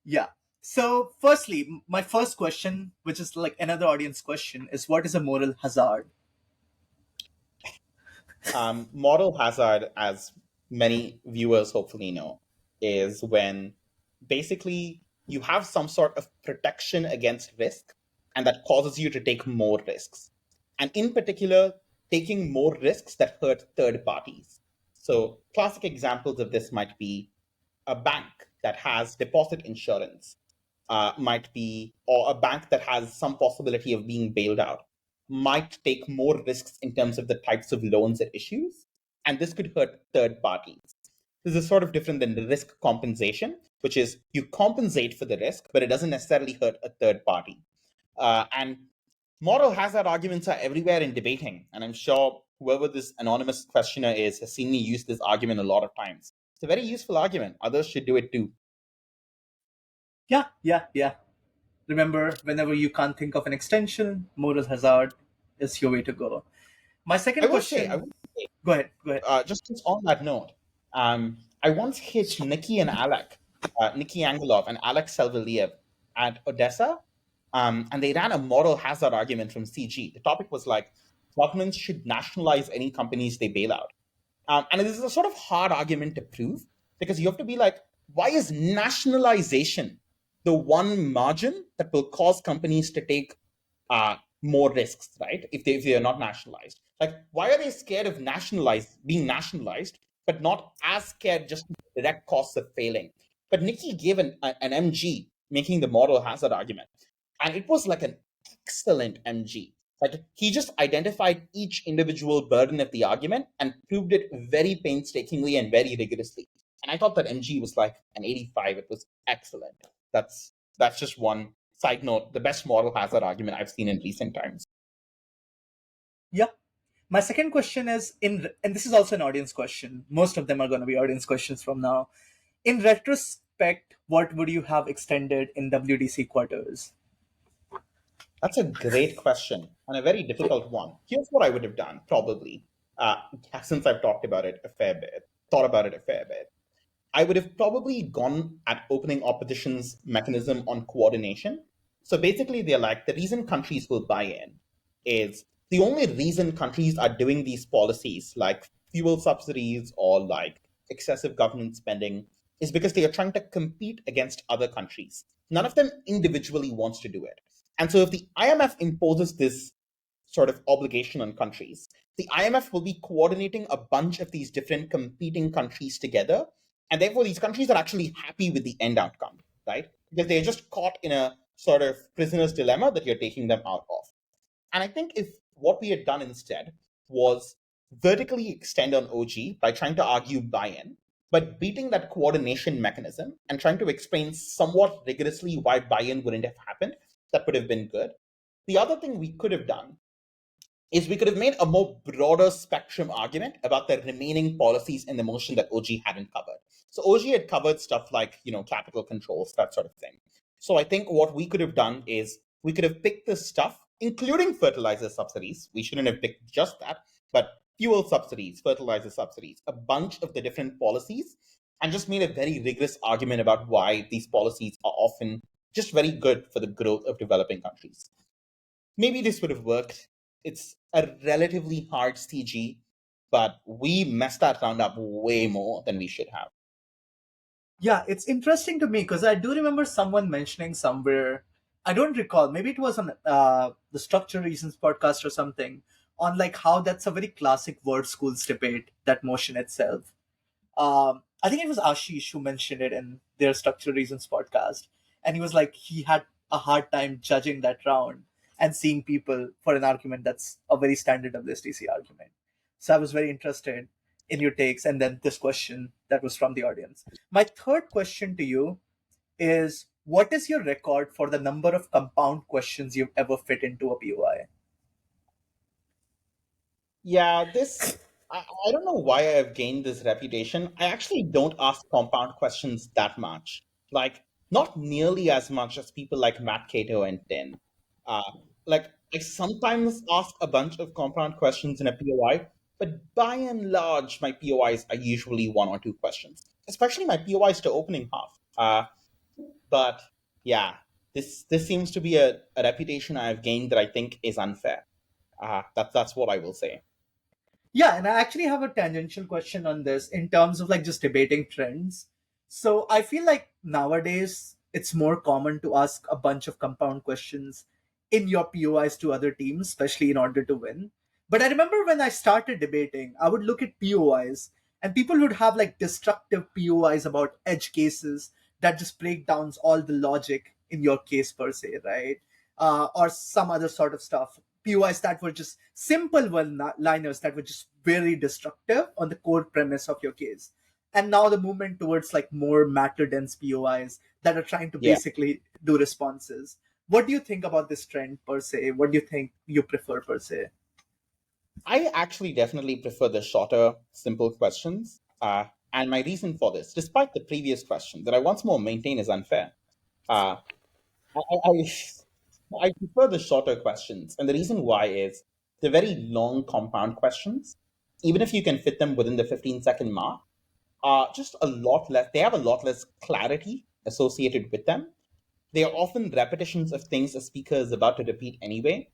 yeah. So, firstly, my first question, which is like another audience question, is what is a moral hazard? Moral hazard, as many viewers hopefully know, is when basically you have some sort of protection against risk and that causes you to take more risks. And in particular, taking more risks that hurt third parties. So, classic examples of this might be a bank that has deposit insurance, might be, or a bank that has some possibility of being bailed out, might take more risks in terms of the types of loans it issues. And this could hurt third parties. This is sort of different than the risk compensation, which is you compensate for the risk, but it doesn't necessarily hurt a third party. And moral hazard arguments are everywhere in debating. And I'm sure whoever this anonymous questioner is has seen me use this argument a lot of times. It's a very useful argument. Others should do it too. Yeah, yeah, yeah. Remember, whenever you can't think of an extension, moral hazard is your way to go. My I second will say, I question, will say, go ahead, go ahead. just on that note, I once hit Nikki Angelov and Alex Selvaliev at Odessa, and they ran a moral hazard argument from CG. The topic was like, governments should nationalize any companies they bail out. And this is a sort of hard argument to prove because you have to be like, why is nationalization the one margin that will cause companies to take more risks, right? If they are not nationalized, like why are they scared of being nationalized, but not as scared just of the direct costs of failing? But Nikki gave an MG making the moral hazard argument, and it was like an excellent MG. Like he just identified each individual burden of the argument and proved it very painstakingly and very rigorously. And I thought that MG was like an 85. It was excellent. That's just one side note. The best moral hazard argument I've seen in recent times. Yeah. My second question is and this is also an audience question. Most of them are going to be audience questions from now. In retrospect, what would you have extended in WDC quarters? That's a great question and a very difficult one. Here's what I would have done, probably, uh, since I've thought about it a fair bit. I would have probably gone at opening opposition's mechanism on coordination. So basically, they're like, the reason countries will buy in is the only reason countries are doing these policies, like fuel subsidies or like excessive government spending, is because they are trying to compete against other countries. None of them individually wants to do it. And so if the IMF imposes this sort of obligation on countries, the IMF will be coordinating a bunch of these different competing countries together. And therefore, these countries are actually happy with the end outcome, right? Because they're just caught in a sort of prisoner's dilemma that you're taking them out of. And I think if what we had done instead was vertically extend on OG by trying to argue buy in, but beating that coordination mechanism and trying to explain somewhat rigorously why buy in wouldn't have happened, that would have been good. The other thing we could have done is we could have made a more broader spectrum argument about the remaining policies in the motion that OG hadn't covered. So OG had covered stuff like, capital controls, that sort of thing. So I think what we could have done is we could have picked this stuff, including fertilizer subsidies. We shouldn't have picked just that, but fuel subsidies, fertilizer subsidies, a bunch of the different policies, and just made a very rigorous argument about why these policies are often just very good for the growth of developing countries. Maybe this would have worked. It's a relatively hard CG, but we messed that round up way more than we should have. Yeah, it's interesting to me because I do remember someone mentioning somewhere. I don't recall. Maybe it was on the Structure Reasons podcast or something on like how that's a very classic word schools debate. That motion itself. I think it was Ashish who mentioned it in their Structural Reasons podcast, and he was like he had a hard time judging that round and seeing people for an argument that's a very standard WSTC argument. So I was very interested in your takes, and then this question that was from the audience. My third question to you is: what is your record for the number of compound questions you've ever fit into a POI? Yeah, I don't know why I've gained this reputation. I actually don't ask compound questions that much. Like, not nearly as much as people like Matt Cato and Tin. Uh, like, I sometimes ask a bunch of compound questions in a POI, but by and large, my POIs are usually one or two questions, especially my POIs to opening half. But yeah, this seems to be a reputation I've gained that I think is unfair. That's what I will say. Yeah, and I actually have a tangential question on this in terms of like just debating trends. So I feel like nowadays it's more common to ask a bunch of compound questions in your POIs to other teams, especially in order to win. But I remember when I started debating, I would look at POIs and people would have like destructive POIs about edge cases that just break down all the logic in your case per se, right? Or some other sort of stuff. POIs that were just simple one-liners that were just very destructive on the core premise of your case. And now the movement towards like more matter dense POIs that are trying to Yeah, basically do responses. What do you think about this trend per se? What do you think you prefer per se? I actually definitely prefer the shorter, simple questions. And my reason for this, despite the previous question that I once more maintain is unfair, uh, I prefer the shorter questions. And the reason why is the very long compound questions, even if you can fit them within the 15-second mark, are just a lot less, they have a lot less clarity associated with them. They are often repetitions of things a speaker is about to repeat anyway.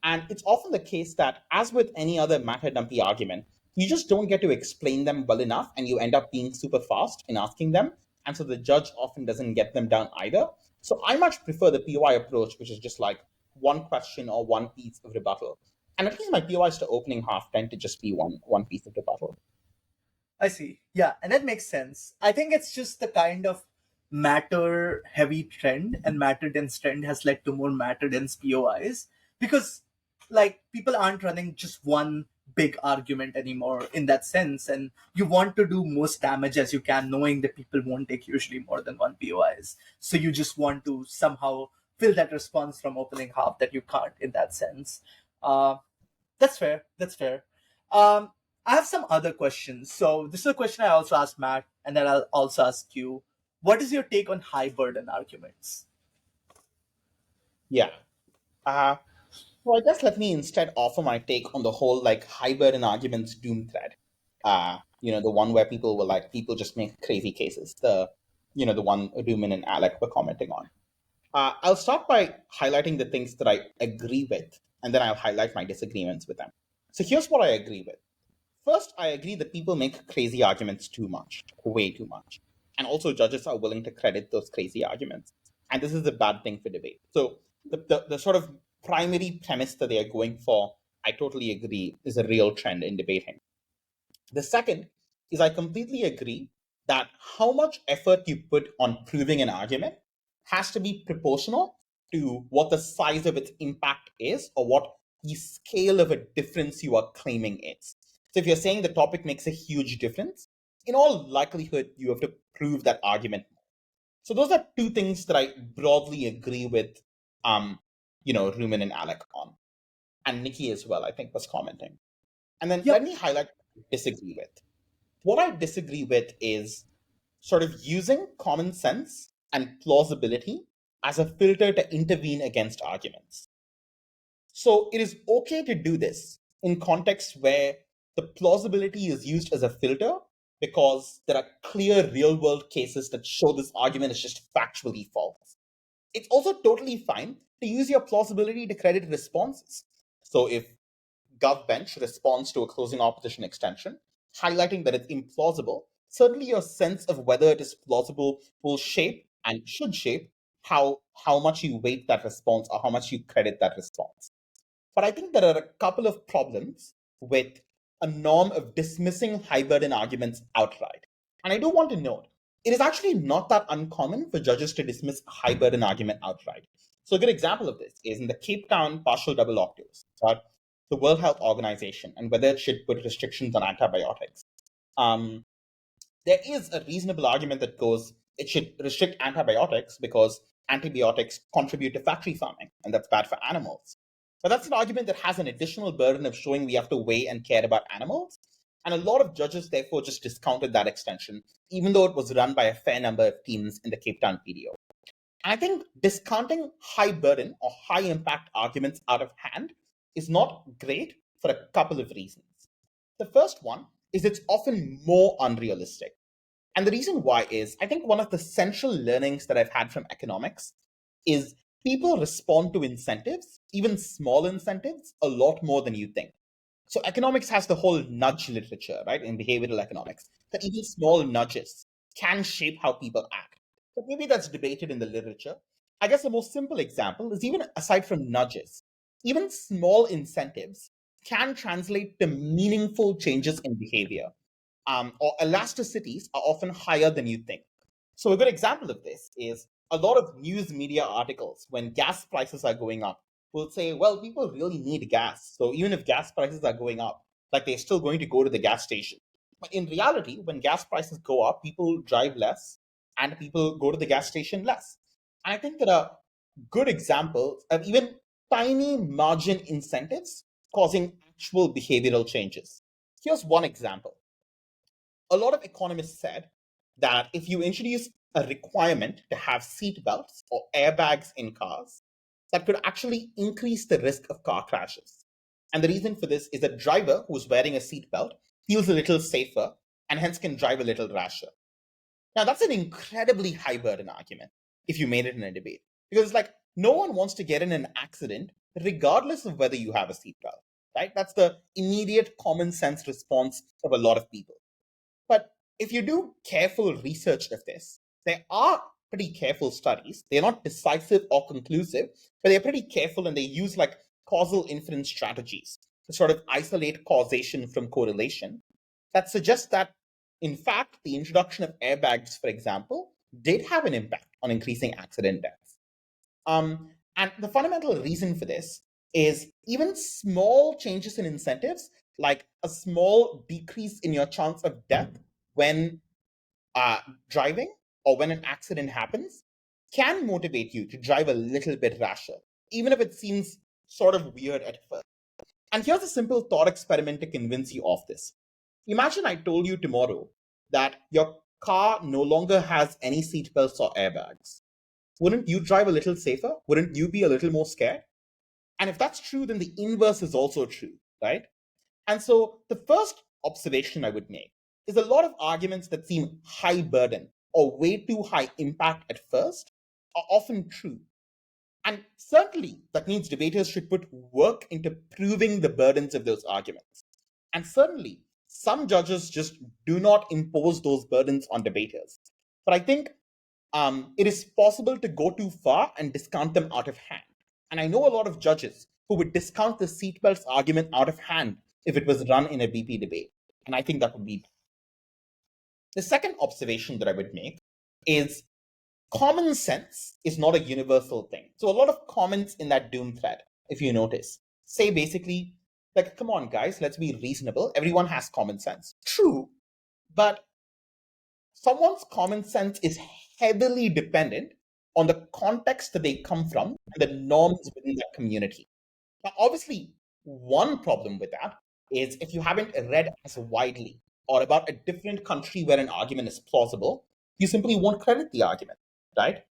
And it's often the case that, as with any other matter dumpy argument, you just don't get to explain them well enough and you end up being super fast in asking them. And so the judge often doesn't get them down either. So I much prefer the POI approach, which is just like one question or one piece of rebuttal. And at least my POIs to opening half tend to just be one piece of rebuttal. I see. Yeah, and that makes sense. I think it's just the kind of matter heavy trend and matter dense trend has led to more matter dense POIs because like people aren't running just one big argument anymore in that sense, and you want to do most damage as you can knowing that people won't take usually more than one POIs. So you just want to somehow fill that response from opening half that you can't in that sense. Uh, that's fair. That's fair. Um, I have some other questions. So this is a question I also asked Matt, and then I'll also ask you. What is your take on high burden arguments? Yeah. Uh, so I guess let me instead offer my take on the whole like hybrid and arguments doom thread. The one where people just make crazy cases. The one Rumen and Alec were commenting on. I'll start by highlighting the things that I agree with, and then I'll highlight my disagreements with them. So here's what I agree with. First, I agree that people make crazy arguments too much, way too much. And also, judges are willing to credit those crazy arguments. And this is a bad thing for debate. So, the sort of primary premise that they are going for, I totally agree, is a real trend in debating. The second is I completely agree that how much effort you put on proving an argument has to be proportional to what the size of its impact is or what the scale of a difference you are claiming is. So if you're saying the topic makes a huge difference, in all likelihood, you have to prove that argument. So those are two things that I broadly agree with, Rumen and Alec on. And Nikki as well, I think, was commenting. And then let Yep. me highlight what I disagree with. What I disagree with is sort of using common sense and plausibility as a filter to intervene against arguments. So it is okay to do this in contexts where the plausibility is used as a filter because there are clear real world cases that show this argument is just factually false. It's also totally fine to use your plausibility to credit responses. So if GovBench responds to a closing opposition extension, highlighting that it's implausible, certainly your sense of whether it is plausible will shape and should shape how much you weight that response or how much you credit that response. But I think there are a couple of problems with a norm of dismissing high burden arguments outright. And I do want to note, it is actually not that uncommon for judges to dismiss a high burden argument outright. So a good example of this is in the Cape Town partial double octaves about the World Health Organization and whether it should put restrictions on antibiotics. Um, there is a reasonable argument that goes it should restrict antibiotics because antibiotics contribute to factory farming, and that's bad for animals. But that's an argument that has an additional burden of showing we have to weigh and care about animals. And a lot of judges, therefore, just discounted that extension, even though it was run by a fair number of teams in the Cape Town PDO. And I think discounting high burden or high impact arguments out of hand is not great for a couple of reasons. The first one is it's often more unrealistic. And the reason why is I think one of the central learnings that I've had from economics is people respond to incentives, even small incentives, a lot more than you think. So economics has the whole nudge literature, right, in behavioral economics, that even small nudges can shape how people act. But maybe that's debated in the literature. I guess the most simple example is even aside from nudges, even small incentives can translate to meaningful changes in behavior, or elasticities are often higher than you think. So a good example of this is a lot of news media articles when gas prices are going up will say, well, people really need gas. So even if gas prices are going up, like they're still going to go to the gas station. But in reality, when gas prices go up, people drive less and people go to the gas station less. And I think there are good examples of even tiny margin incentives causing actual behavioral changes. Here's one example. A lot of economists said that if you introduce a requirement to have seat belts or airbags in cars, that could actually increase the risk of car crashes. And the reason for this is a driver who's wearing a seatbelt feels a little safer and hence can drive a little rasher. Now, that's an incredibly high burden argument if you made it in a debate, because it's like no one wants to get in an accident regardless of whether you have a seatbelt, right? That's the immediate common sense response of a lot of people. But if you do careful research of this, there are pretty careful studies. They're not decisive or conclusive, but they're pretty careful and they use like causal inference strategies to sort of isolate causation from correlation that suggest that, in fact, the introduction of airbags, for example, did have an impact on increasing accident deaths. And the fundamental reason for this is even small changes in incentives, like a small decrease in your chance of death when driving or when an accident happens, can motivate you to drive a little bit rasher, even if it seems sort of weird at first. And here's a simple thought experiment to convince you of this. Imagine I told you tomorrow that your car no longer has any seatbelts or airbags. Wouldn't you drive a little safer? Wouldn't you be a little more scared? And if that's true, then the inverse is also true, right? And so the first observation I would make is a lot of arguments that seem high burden or way too high impact at first are often true. And certainly that means debaters should put work into proving the burdens of those arguments. And certainly some judges just do not impose those burdens on debaters. But I think it is possible to go too far and discount them out of hand. And I know a lot of judges who would discount the seatbelts argument out of hand if it was run in a BP debate. And I think that would be the second observation that I would make is common sense is not a universal thing. So a lot of comments in that doom thread, if you notice, say basically, like, come on, guys, let's be reasonable. Everyone has common sense. True, but someone's common sense is heavily dependent on the context that they come from and the norms within that community. Now, obviously, one problem with that is if you haven't read as widely or about a different country where an argument is plausible, you simply won't credit the argument, right?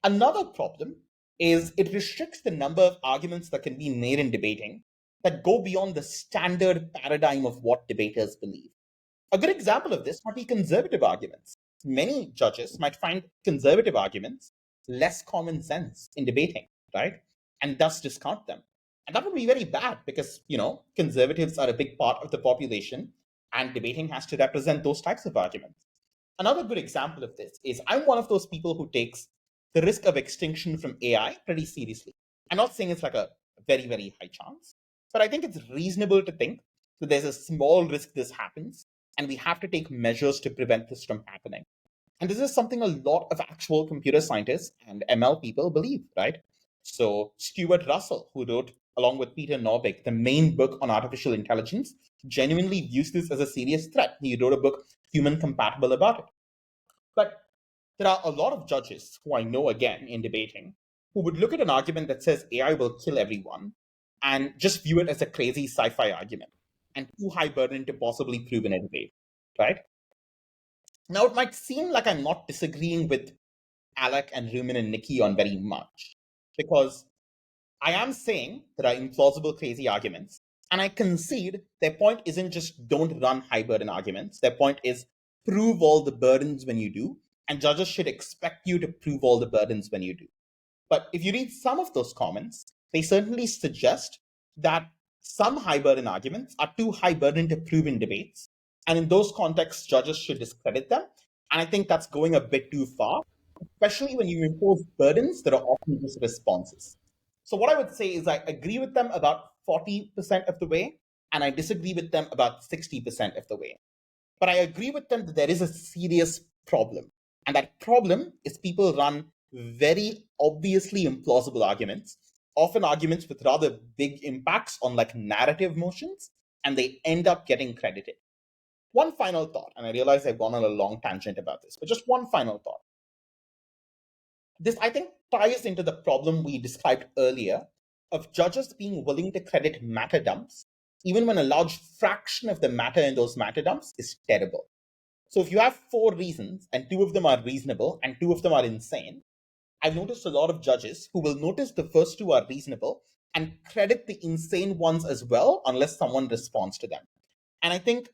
Another problem is it restricts the number of arguments that can be made in debating that go beyond the standard paradigm of what debaters believe. A good example of this might be conservative arguments. Many judges might find conservative arguments less common sense in debating, right? And thus discount them. And that would be very bad because, conservatives are a big part of the population and debating has to represent those types of arguments. Another good example of this is I'm one of those people who takes the risk of extinction from AI pretty seriously. I'm not saying it's like a very, very high chance, but I think it's reasonable to think that there's a small risk this happens, and we have to take measures to prevent this from happening. And this is something a lot of actual computer scientists and ML people believe, right? So Stuart Russell, who wrote, along with Peter Norvig, the main book on artificial intelligence, genuinely views this as a serious threat. He wrote a book, Human Compatible, about it. But there are a lot of judges who I know, again, in debating, who would look at an argument that says AI will kill everyone and just view it as a crazy sci-fi argument and too high burden to possibly prove in a debate, right? Now, it might seem like I'm not disagreeing with Alec and Rumin and Nikki on very much. Because I am saying there are implausible, crazy arguments. And I concede their point isn't just don't run high burden arguments. Their point is prove all the burdens when you do. And judges should expect you to prove all the burdens when you do. But if you read some of those comments, they certainly suggest that some high burden arguments are too high burden to prove in debates. And in those contexts, judges should discredit them. And I think that's going a bit too far, especially when you impose burdens that are often just responses. So, what I would say is I agree with them about 40% of the way, and I disagree with them about 60% of the way. But I agree with them that there is a serious problem. And that problem is people run very obviously implausible arguments, often arguments with rather big impacts on like narrative motions, and they end up getting credited. One final thought, and I realize I've gone on a long tangent about this, but just one final thought. This, I think, ties into the problem we described earlier of judges being willing to credit matter dumps, even when a large fraction of the matter in those matter dumps is terrible. So if you have 4 reasons and 2 of them are reasonable and 2 of them are insane, I've noticed a lot of judges who will notice the first 2 are reasonable and credit the insane ones as well unless someone responds to them. And I think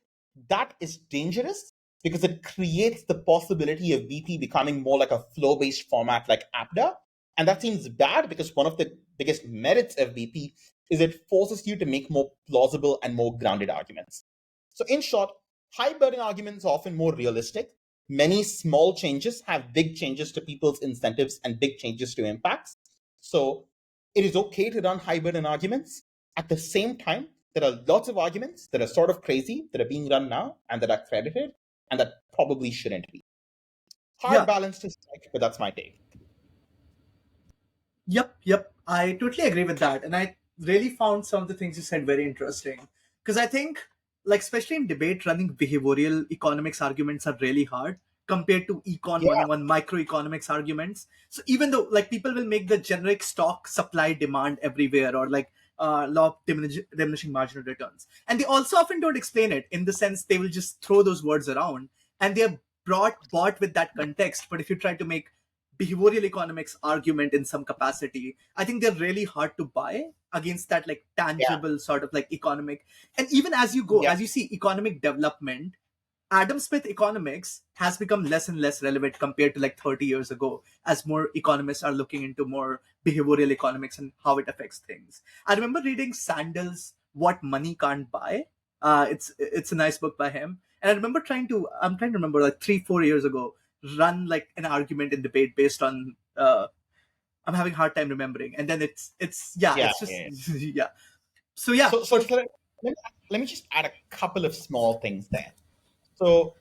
that is dangerous because it creates the possibility of VP becoming more like a flow-based format like APDA. And that seems bad because one of the biggest merits of VP is it forces you to make more plausible and more grounded arguments. So in short, high burden arguments are often more realistic. Many small changes have big changes to people's incentives and big changes to impacts. So it is okay to run high burden arguments. At the same time, there are lots of arguments that are sort of crazy that are being run now and that are credited and that probably shouldn't be. Hard Yeah. balance to strike, but that's my take. Yep. I totally agree with that. And I really found some of the things you said very interesting. Because I think, like, especially in debate, running behavioral economics arguments are really hard compared to Econ Yeah, 101 microeconomics arguments. So even though, like, people will make the generic stock supply demand everywhere or, like, law of diminishing marginal returns. And they also often don't explain it in the sense they will just throw those words around and they're bought with that context. But if you try to make behavioral economics argument in some capacity, I think they're really hard to buy against that like yeah, tangible sort of like economic. And even as you go, yeah, as you see economic development, Adam Smith economics has become less and less relevant compared to like 30 years ago as more economists are looking into more behavioral economics and how it affects things. I remember reading Sandel's What Money Can't Buy. It's a nice book by him. And I remember I'm trying to remember like 3-4 years ago, run like an argument in debate based on I'm having a hard time remembering. And then it's yeah, yeah, it's just yeah. yeah. So yeah, So let me just add a couple of small things there. So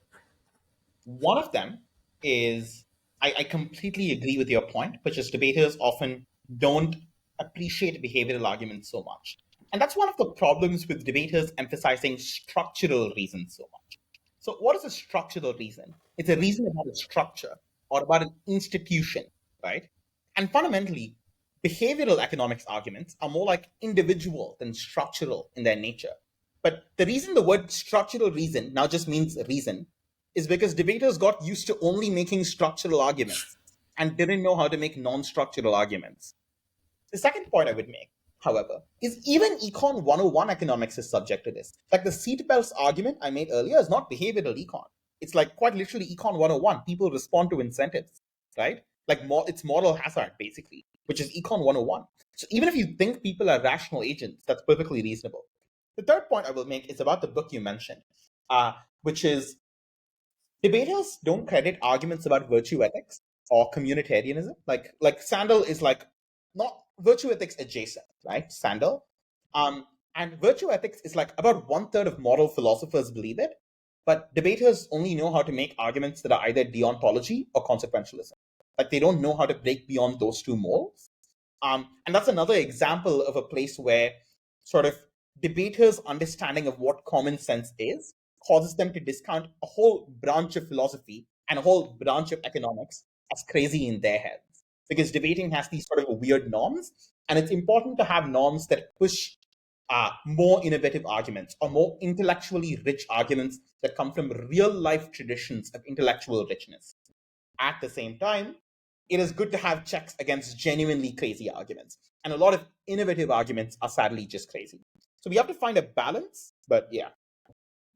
one of them is I completely agree with your point, which is debaters often don't appreciate behavioral arguments so much. And that's one of the problems with debaters emphasizing structural reasons so much. So, what is a structural reason? It's a reason about a structure or about an institution, right? And fundamentally, behavioral economics arguments are more like individual than structural in their nature. But the reason the word structural reason now just means reason is because debaters got used to only making structural arguments and didn't know how to make non structural arguments. The second point I would make, however, is even Econ 101 economics is subject to this. Like the seatbelts argument I made earlier is not behavioral econ. It's like quite literally Econ 101. People respond to incentives, right? Like it's moral hazard, basically, which is Econ 101. So even if you think people are rational agents, that's perfectly reasonable. The third point I will make is about the book you mentioned, which is debaters don't credit arguments about virtue ethics or communitarianism. Like Sandel is like not virtue ethics adjacent, right? Sandel. And virtue ethics is like about 1/3 of moral philosophers believe it, but debaters only know how to make arguments that are either deontology or consequentialism. Like they don't know how to break beyond those two molds. And that's another example of a place where sort of debaters' understanding of what common sense is causes them to discount a whole branch of philosophy and a whole branch of economics as crazy in their heads. Because debating has these sort of weird norms, and it's important to have norms that push more innovative arguments or more intellectually rich arguments that come from real life traditions of intellectual richness. At the same time, it is good to have checks against genuinely crazy arguments. And a lot of innovative arguments are sadly just crazy. So we have to find a balance, but yeah.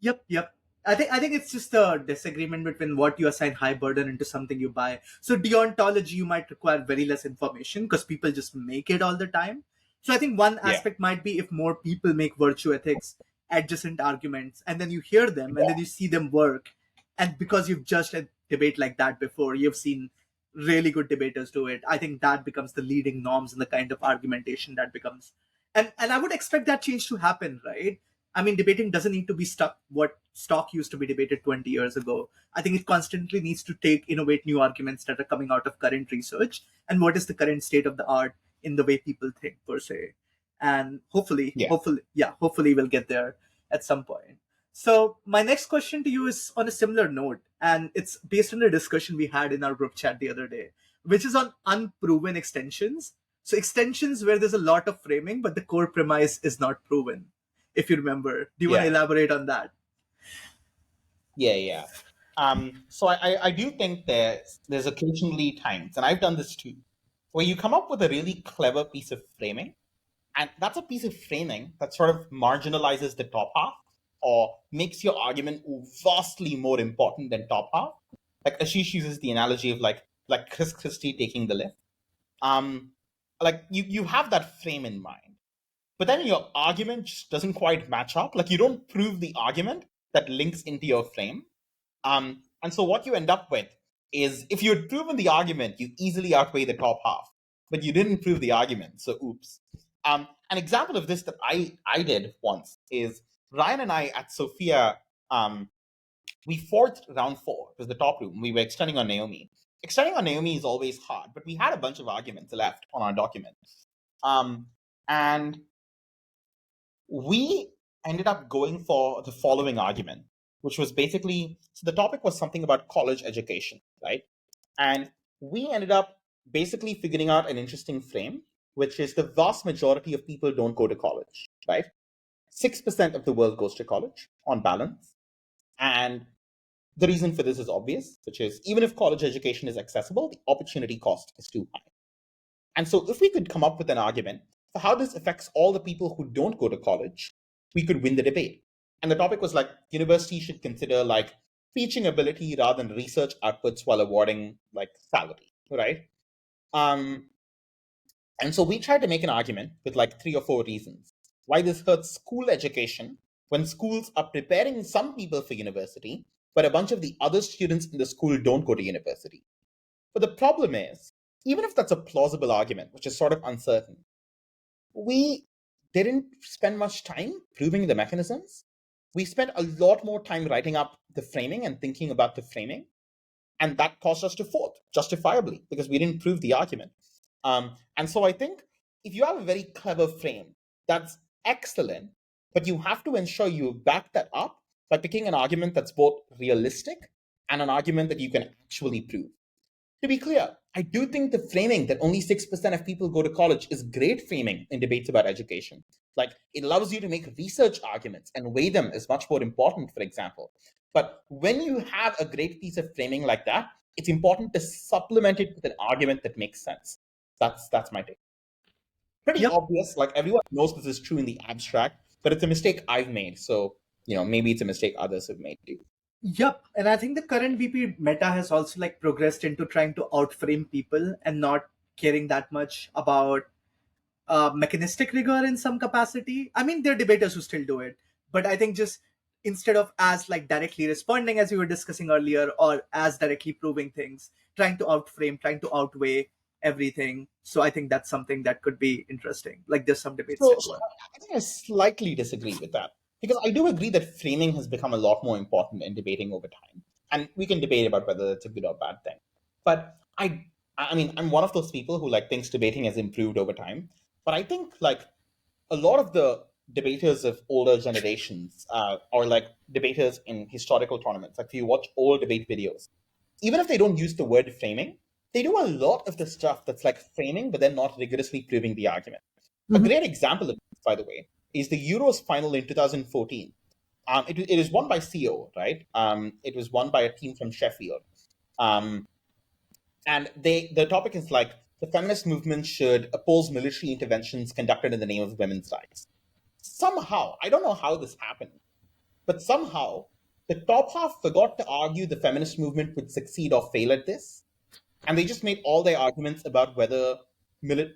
Yep, yep. I think it's just a disagreement between what you assign high burden into something you buy. So deontology, you might require very less information because people just make it all the time. So I think one Yeah. aspect might be if more people make virtue ethics adjacent arguments, and then you hear them, and then you see them work, and because you've judged a debate like that before, you've seen really good debaters do it. I think that becomes the leading norms in the kind of argumentation that becomes, and I would expect that change to happen, right? I mean, debating doesn't need to be stuck what stock used to be debated 20 years ago. I think it constantly needs to innovate new arguments that are coming out of current research and what is the current state of the art in the way people think per se. And Yeah. hopefully we'll get there at some point. So my next question to you is on a similar note, and it's based on a discussion we had in our group chat the other day, which is on unproven extensions. So extensions where there's a lot of framing, but the core premise is not proven, if you remember. Do you want to Yeah. elaborate on that? Yeah, yeah. So I do think there's occasionally times, and I've done this too, where you come up with a really clever piece of framing, and that's a piece of framing that sort of marginalizes the top half or makes your argument vastly more important than top half. Like Ashish uses the analogy of like Chris Christie taking the lift. Um, like you have that frame in mind, but then your argument just doesn't quite match up. Like you don't prove the argument that links into your frame. And so what you end up with is if you had proven the argument, you easily outweigh the top half, but you didn't prove the argument. So oops. An example of this that I did once is Ryan and I at Sophia. We forged round four. It was the top room. We were extending on Naomi. Extending on Naomi is always hard, but we had a bunch of arguments left on our document. Um, and we ended up going for the following argument, which was basically so the topic was something about college education, right? And we ended up basically figuring out an interesting frame, which is the vast majority of people don't go to college, right? 6% of the world goes to college on balance. And the reason for this is obvious, which is even if college education is accessible, the opportunity cost is too high. And so, if we could come up with an argument for how this affects all the people who don't go to college, we could win the debate. And the topic was like universities should consider like teaching ability rather than research outputs while awarding like salary, right? Um, and so we tried to make an argument with like three or four reasons why this hurts school education when schools are preparing some people for university, but a bunch of the other students in the school don't go to university. But the problem is, even if that's a plausible argument, which is sort of uncertain, we didn't spend much time proving the mechanisms. We spent a lot more time writing up the framing and thinking about the framing. And that caused us to fourth, justifiably, because we didn't prove the argument. And so I think if you have a very clever frame, that's excellent, but you have to ensure you back that up by picking an argument that's both realistic and an argument that you can actually prove. To be clear, I do think the framing that only 6% of people go to college is great framing in debates about education. Like, it allows you to make research arguments and weigh them as much more important, for example. But when you have a great piece of framing like that, it's important to supplement it with an argument that makes sense. That's my take. Pretty Yep. obvious, like everyone knows this is true in the abstract, but it's a mistake I've made. So, maybe it's a mistake others have made too. Yep. And I think the current VP meta has also like progressed into trying to outframe people and not caring that much about mechanistic rigor in some capacity. I mean, there are debaters who still do it, but I think just instead of as like directly responding as we were discussing earlier, or as directly proving things, trying to outframe, trying to outweigh everything. So I think that's something that could be interesting. Like there's some debates So, still so going. I think I slightly disagree with that because I do agree that framing has become a lot more important in debating over time, and we can debate about whether it's a good or bad thing. But I mean, I'm one of those people who like thinks debating has improved over time. But I think like a lot of the debaters of older generations, or like debaters in historical tournaments, like if you watch old debate videos, even if they don't use the word framing, they do a lot of the stuff that's like framing, but then not rigorously proving the argument. A Mhm. great example of this, by the way, is the Euros final in 2014. It is won by CO, right? It was won by a team from Sheffield. Um, And the topic is like the feminist movement should oppose military interventions conducted in the name of women's rights. Somehow, I don't know how this happened, but somehow the top half forgot to argue the feminist movement would succeed or fail at this, and they just made all their arguments about whether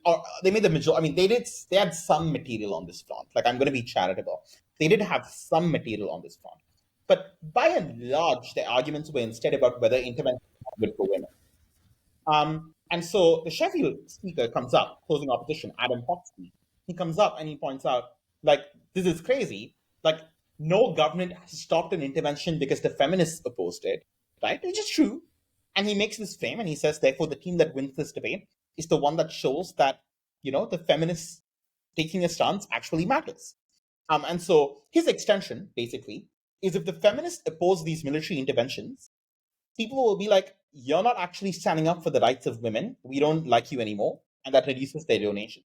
or they made the majority. I mean, they had some material on this front. Like, I'm going to be charitable. They did have some material on this front, but by and large, their arguments were instead about whether intervention was good for women. And so the Sheffield speaker comes up, closing opposition, Adam Hoxie. He comes up and he points out, like, this is crazy. Like, no government has stopped an intervention because the feminists opposed it, right? Which is true. And he makes this claim and he says, therefore, the team that wins this debate is the one that shows that, the feminists taking a stance actually matters. And so his extension, basically, is if the feminists oppose these military interventions, people will be like, you're not actually standing up for the rights of women. We don't like you anymore. And that reduces their donations.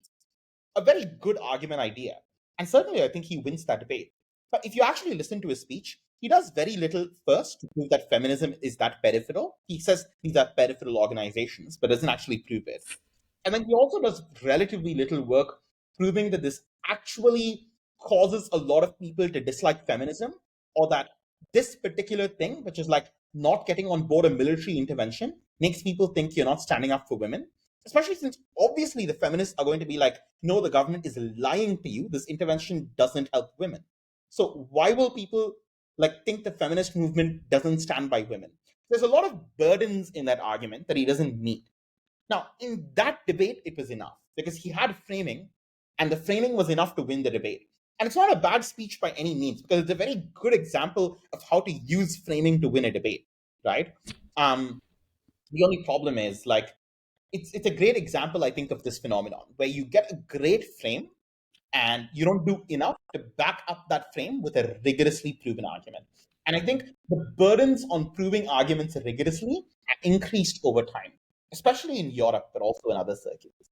A very good argument idea. And certainly, I think he wins that debate. But if you actually listen to his speech, he does very little first to prove that feminism is that peripheral. He says these are peripheral organizations, but doesn't actually prove it. And then he also does relatively little work proving that this actually causes a lot of people to dislike feminism, or that this particular thing, which is like not getting on board a military intervention, makes people think you're not standing up for women. Especially since obviously the feminists are going to be like, no, the government is lying to you. This intervention doesn't help women. So why will people like think the feminist movement doesn't stand by women? There's a lot of burdens in that argument that he doesn't meet. Now, in that debate, it was enough because he had framing, and the framing was enough to win the debate. And it's not a bad speech by any means because it's a very good example of how to use framing to win a debate, right? Um, the only problem is like it's a great example, I think, of this phenomenon where you get a great frame and you don't do enough to back up that frame with a rigorously proven argument. And I think the burdens on proving arguments rigorously are increased over time, especially in Europe, but also in other circuits.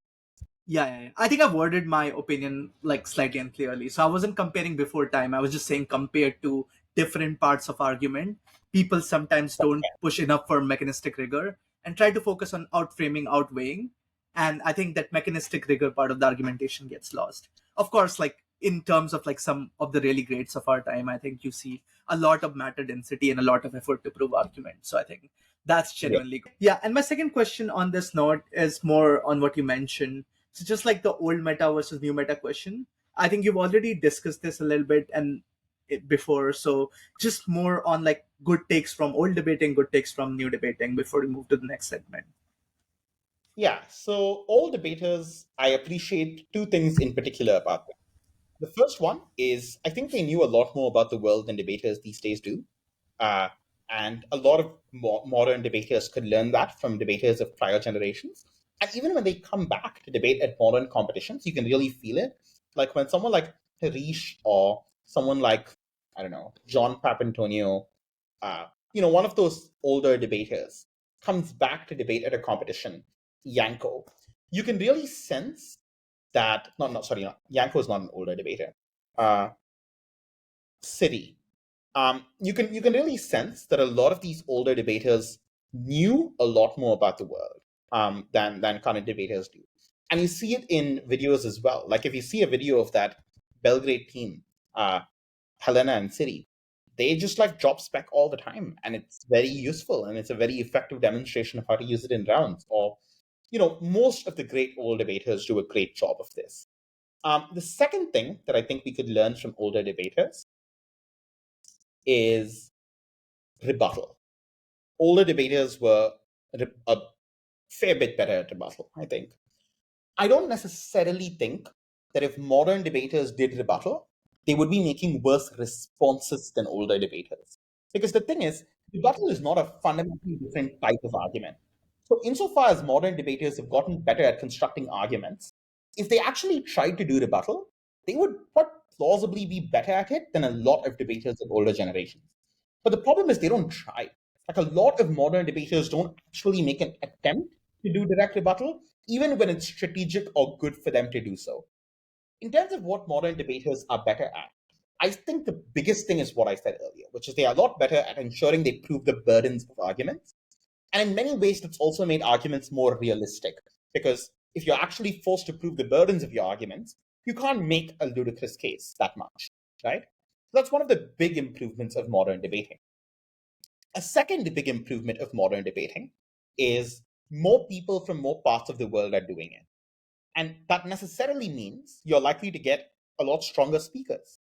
Yeah. I think I worded my opinion like slightly unclearly. So I wasn't comparing before time. I was just saying compared to different parts of argument, people sometimes don't push enough for mechanistic rigor and try to focus on outframing, outweighing. And I think that mechanistic rigor part of the argumentation gets lost. Of course, like in terms of like some of the really greats of our time, I think you see a lot of matter density and a lot of effort to prove argument. So I think that's Yeah. genuinely good. Yeah. And my second question on this note is more on what you mentioned, so just like the old meta versus new meta question, I think you've already discussed this a little bit and before. So just more on like good takes from old debating, good takes from new debating before we move to the next segment. Yeah. So all debaters, I appreciate two things in particular about them. The first one is I think they knew a lot more about the world than debaters these days do. Uh, and a lot of modern debaters could learn that from debaters of prior generations. And even when they come back to debate at modern competitions, you can really feel it. Like when someone like Harish or someone like, I don't know, John Papantonio, one of those older debaters comes back to debate at a competition, Yanko, you can really sense that, sorry, Yanko is not an older debater. Uh, City, you can really sense that a lot of these older debaters knew a lot more about the world than current debaters do, and you see it in videos as well. Like if you see a video of that Belgrade team, Helena and City, they just like drop spec all the time, and it's very useful and it's a very effective demonstration of how to use it in rounds. Or most of the great old debaters do a great job of this. The second thing that I think we could learn from older debaters is rebuttal. Older debaters were a fair bit better at rebuttal, I think. I don't necessarily think that if modern debaters did rebuttal, they would be making worse responses than older debaters. Because the thing is, rebuttal is not a fundamentally different type of argument. So, insofar as modern debaters have gotten better at constructing arguments, if they actually tried to do rebuttal, they would plausibly be better at it than a lot of debaters of older generations. But the problem is they don't try. Like a lot of modern debaters don't actually make an attempt to do direct rebuttal, even when it's strategic or good for them to do so. In terms of what modern debaters are better at, I think the biggest thing is what I said earlier, which is they are a lot better at ensuring they prove the burdens of arguments. And in many ways, that's also made arguments more realistic because if you're actually forced to prove the burdens of your arguments, you can't make a ludicrous case that much, right? So that's one of the big improvements of modern debating. A second big improvement of modern debating is more people from more parts of the world are doing it. And that necessarily means you're likely to get a lot stronger speakers.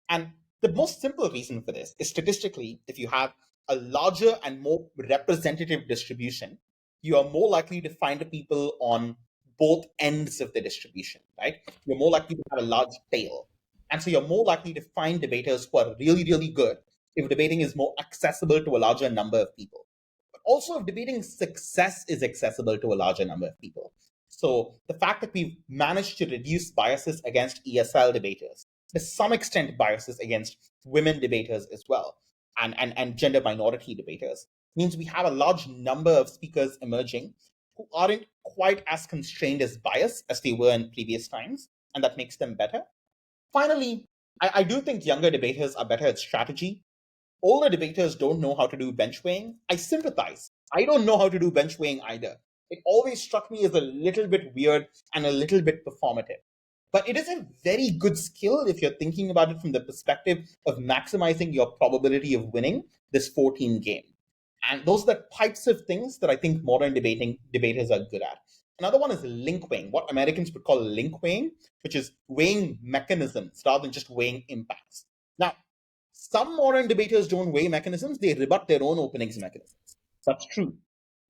And the most simple reason for this is statistically, if you have a larger and more representative distribution, you are more likely to find people on both ends of the distribution, right? You're more likely to have a large tail. And so you're more likely to find debaters who are really, really good if debating is more accessible to a larger number of people. But also if debating success is accessible to a larger number of people. So the fact that we've managed to reduce biases against ESL debaters, to some extent biases against women debaters as well, and gender minority debaters, means we have a large number of speakers emerging who aren't quite as constrained as bias as they were in previous times, and that makes them better. Finally, I do think younger debaters are better at strategy. Older debaters don't know how to do bench weighing. I sympathize. I don't know how to do bench weighing either. It always struck me as a little bit weird and a little bit performative. But it is a very good skill if you're thinking about it from the perspective of maximizing your probability of winning this 14 game. And those are the types of things that I think modern debating debaters are good at. Another one is link weighing, what Americans would call link weighing, which is weighing mechanisms rather than just weighing impacts. Now, some modern debaters don't weigh mechanisms, they rebut their own openings mechanisms. That's true.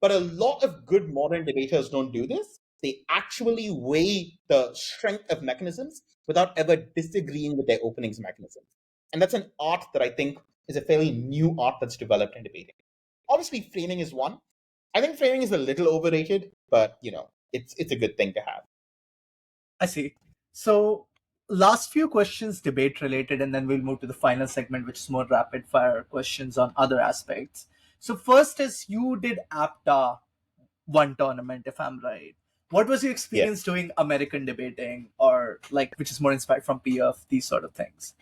But a lot of good modern debaters don't do this. They actually weigh the strength of mechanisms without ever disagreeing with their openings mechanisms. And that's an art that I think is a fairly new art that's developed in debating. Obviously, framing is one. I think framing is a little overrated, but it's a good thing to have. I see. So, last few questions debate related, and then we'll move to the final segment, which is more rapid fire questions on other aspects. So, first is you did APTA one tournament, if I'm right. What was your Yeah. experience doing American debating, or like which is more inspired from PF, these sort of things?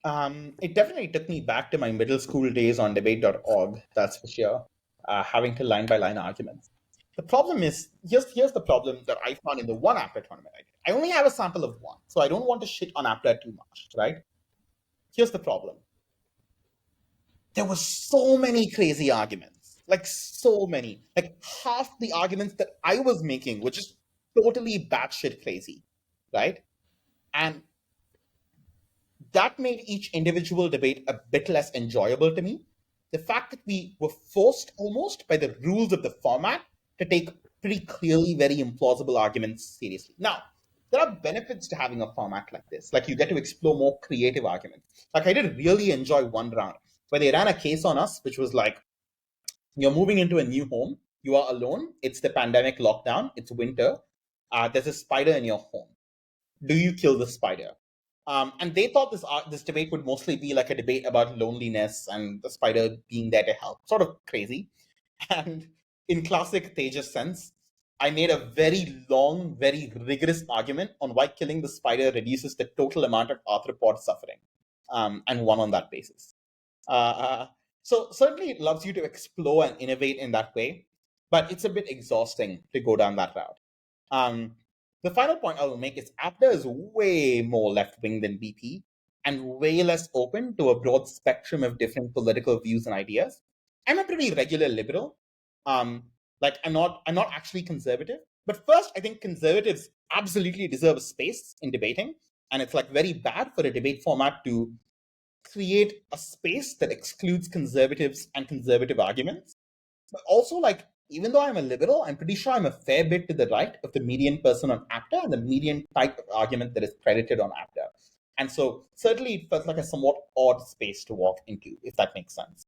It definitely took me back to my middle school days on debate.org, that's for sure, having to line by line arguments. The problem is, here's the problem that I found in the one APTA tournament I did. I only have a sample of one, so I don't want to shit on APTA too much, right? Here's the problem. There were so many crazy arguments, like so many. Like half the arguments that I was making were just totally batshit crazy, right? And that made each individual debate a bit less enjoyable to me. The fact that we were forced almost by the rules of the format to take pretty clearly very implausible arguments seriously. Now, there are benefits to having a format like this. Like you get to explore more creative arguments. Like I did really enjoy one round where they ran a case on us, which was like, you're moving into a new home, you are alone, it's the pandemic lockdown, it's winter, there's a spider in your home. Do you kill the spider? And they thought this debate would mostly be like a debate about loneliness and the spider being there to help. Sort of crazy. And in classic Tejas sense, I made a very long, very rigorous argument on why killing the spider reduces the total amount of arthropod suffering, and won on that basis. So certainly it loves you to explore and innovate in that way, but it's a bit exhausting to go down that route. Um, the final point I will make is APTA is way more left wing than BP and way less open to a broad spectrum of different political views and ideas. I'm a pretty regular liberal. Like I'm not actually conservative. But first, I think conservatives absolutely deserve a space in debating, and it's like very bad for a debate format to create a space that excludes conservatives and conservative arguments. But also, like, even though I'm a liberal, I'm pretty sure I'm a fair bit to the right of the median person on APTA and the median type of argument that is credited on APTA. And so, certainly, it felt like a somewhat odd space to walk into, if that makes sense.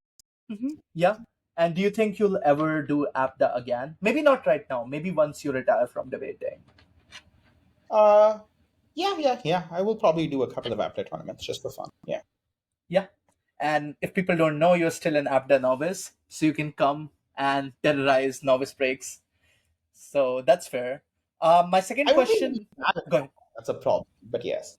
Yeah. And do you think you'll ever do APTA again? Maybe not right now. Maybe once you retire from debating. Uh, yeah. I will probably do a couple of APTA tournaments just for fun. Yeah. Yeah. And if people don't know, you're still an APTA novice, so you can come and terrorize novice breaks. So that's fair. My second I would be really question. bad at Go that. ahead. That's a problem. But yes.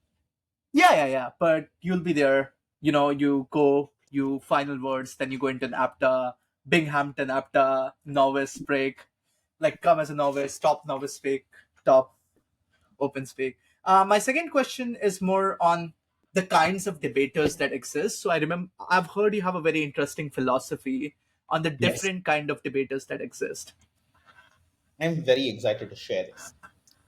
Yeah. But you'll be there. You know, you go, you final words, then you go into an APTA, Binghamton, Apta, novice break, like come as a novice, top novice speak, top open speak. My second question is more on the kinds of debaters that exist. So I remember I've heard you have a very interesting philosophy on the Yes, different kind of debaters that exist. I'm very excited to share this.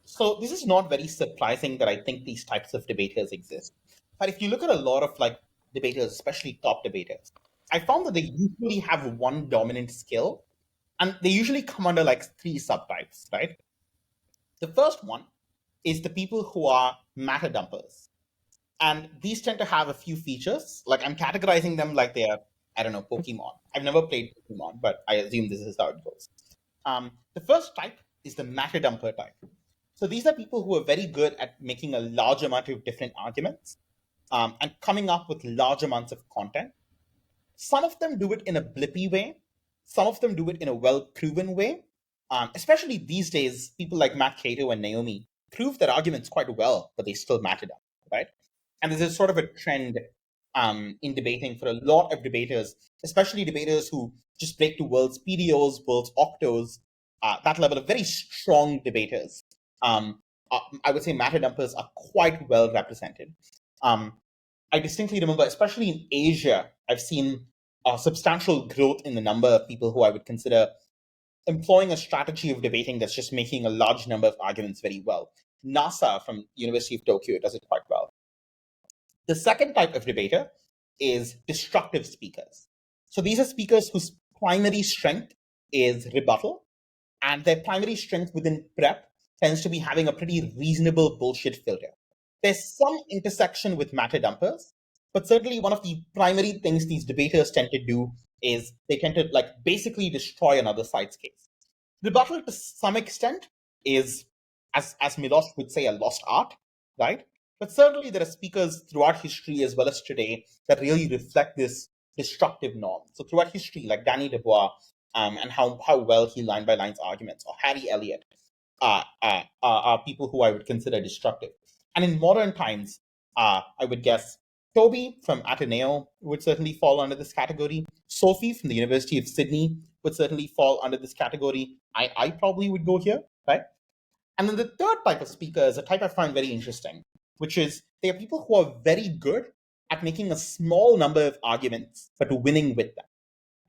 So this is not very surprising that I think these types of debaters exist. But if you look at a lot of like debaters, especially top debaters, I found that they usually have one dominant skill, and they usually come under like three subtypes, right? The first one is the people who are matter dumpers. And these tend to have a few features. Like I'm categorizing them like they are, I don't know, Pokemon. I've never played Pokemon, but I assume this is how it goes. The first type is the matter dumper type. So these are people who are very good at making a large amount of different arguments and coming up with large amounts of content. Some of them do it in a blippy way. Some of them do it in a well-proven way. Especially these days, people like Matt Cato and Naomi prove their arguments quite well, but they still mattered up, right? And there's a sort of a trend in debating for a lot of debaters, especially debaters who just break to world's PDOs, world's octos, that level of very strong debaters. I would say matter dumpers are quite well represented. Um, I distinctly remember, especially in Asia, I've seen a substantial growth in the number of people who I would consider employing a strategy of debating that's just making a large number of arguments very well. NASA from University of Tokyo does it quite well. The second type of debater is destructive speakers. So these are speakers whose primary strength is rebuttal, and their primary strength within prep tends to be having a pretty reasonable bullshit filter. There's some intersection with matter dumpers, but certainly one of the primary things these debaters tend to do is they tend to like basically destroy another side's case. Rebuttal to some extent is, as Milosh would say, a lost art, right? But certainly there are speakers throughout history as well as today that really reflect this destructive norm. So throughout history, like Danny Dubois, and how well he line by lines arguments, or Harry Elliott, are people who I would consider destructive. And in modern times, I would guess Toby from Ateneo would certainly fall under this category. Sophie from the University of Sydney would certainly fall under this category. I probably would go here, right? And then the third type of speaker is a type I find very interesting, which is they are people who are very good at making a small number of arguments, but winning with them.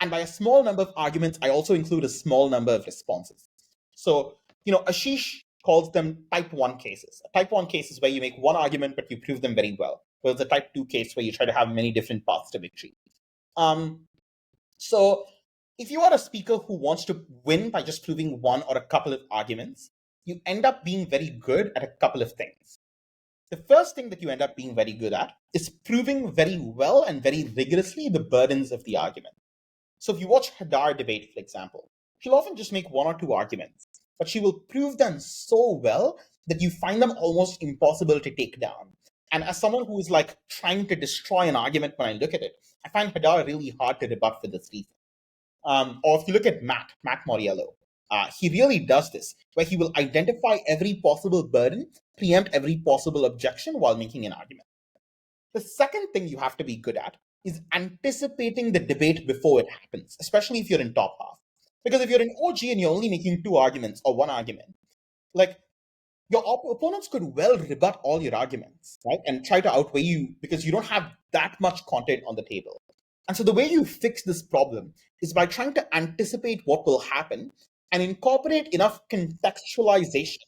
And by a small number of arguments, I also include a small number of responses. So, Ashish calls them type 1 cases. A type 1 case is where you make one argument, but you prove them very well. Whereas a type 2 case where you try to have many different paths to victory. Um, so, if you are a speaker who wants to win by just proving one or a couple of arguments, you end up being very good at a couple of things. The first thing that you end up being very good at is proving very well and very rigorously the burdens of the argument. So if you watch Hadar debate, for example, she'll often just make one or two arguments, but she will prove them so well that you find them almost impossible to take down. And as someone who is like trying to destroy an argument when I look at it, I find Hadar really hard to rebut for this reason. Or if you look at Matt Moriello, he really does this, where he will identify every possible burden, preempt every possible objection while making an argument. The second thing you have to be good at is anticipating the debate before it happens, especially if you're in top half. Because if you're in OG and you're only making two arguments or one argument, like your opponents could well rebut all your arguments, right? And try to outweigh you because you don't have that much content on the table. And so the way you fix this problem is by trying to anticipate what will happen and incorporate enough contextualization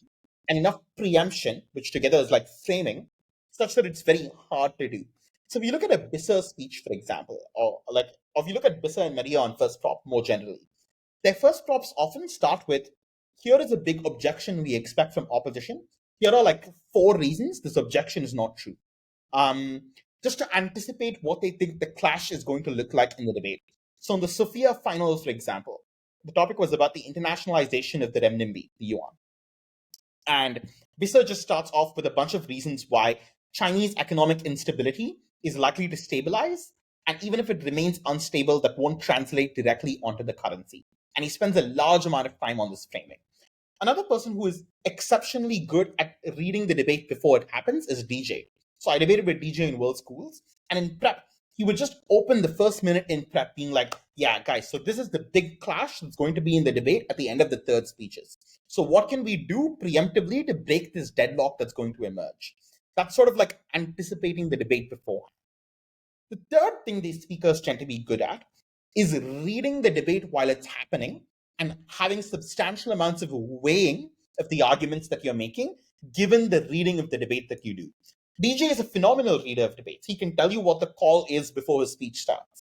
and enough preemption, which together is like framing, such that it's very hard to do. So if you look at a Bisser speech, for example, or if you look at Bisser and Maria on first prop more generally, their first props often start with, here is a big objection we expect from opposition. Here are like 4 reasons this objection is not true. Um, just to anticipate what they think the clash is going to look like in the debate. So in the Sofia finals, for example, the topic was about the internationalization of the renminbi, the yuan. And Visser just starts off with a bunch of reasons why Chinese economic instability is likely to stabilize. And even if it remains unstable, that won't translate directly onto the currency. And he spends a large amount of time on this framing. Another person who is exceptionally good at reading the debate before it happens is DJ. So I debated with DJ in World Schools. And in prep, he would just open the first minute in prep being like, yeah, guys, so this is the big clash that's going to be in the debate at the end of the third speeches. So what can we do preemptively to break this deadlock that's going to emerge? That's sort of like anticipating the debate before. The third thing these speakers tend to be good at is reading the debate while it's happening and having substantial amounts of weighing of the arguments that you're making, given the reading of the debate that you do. DJ is a phenomenal reader of debates. He can tell you what the call is before his speech starts,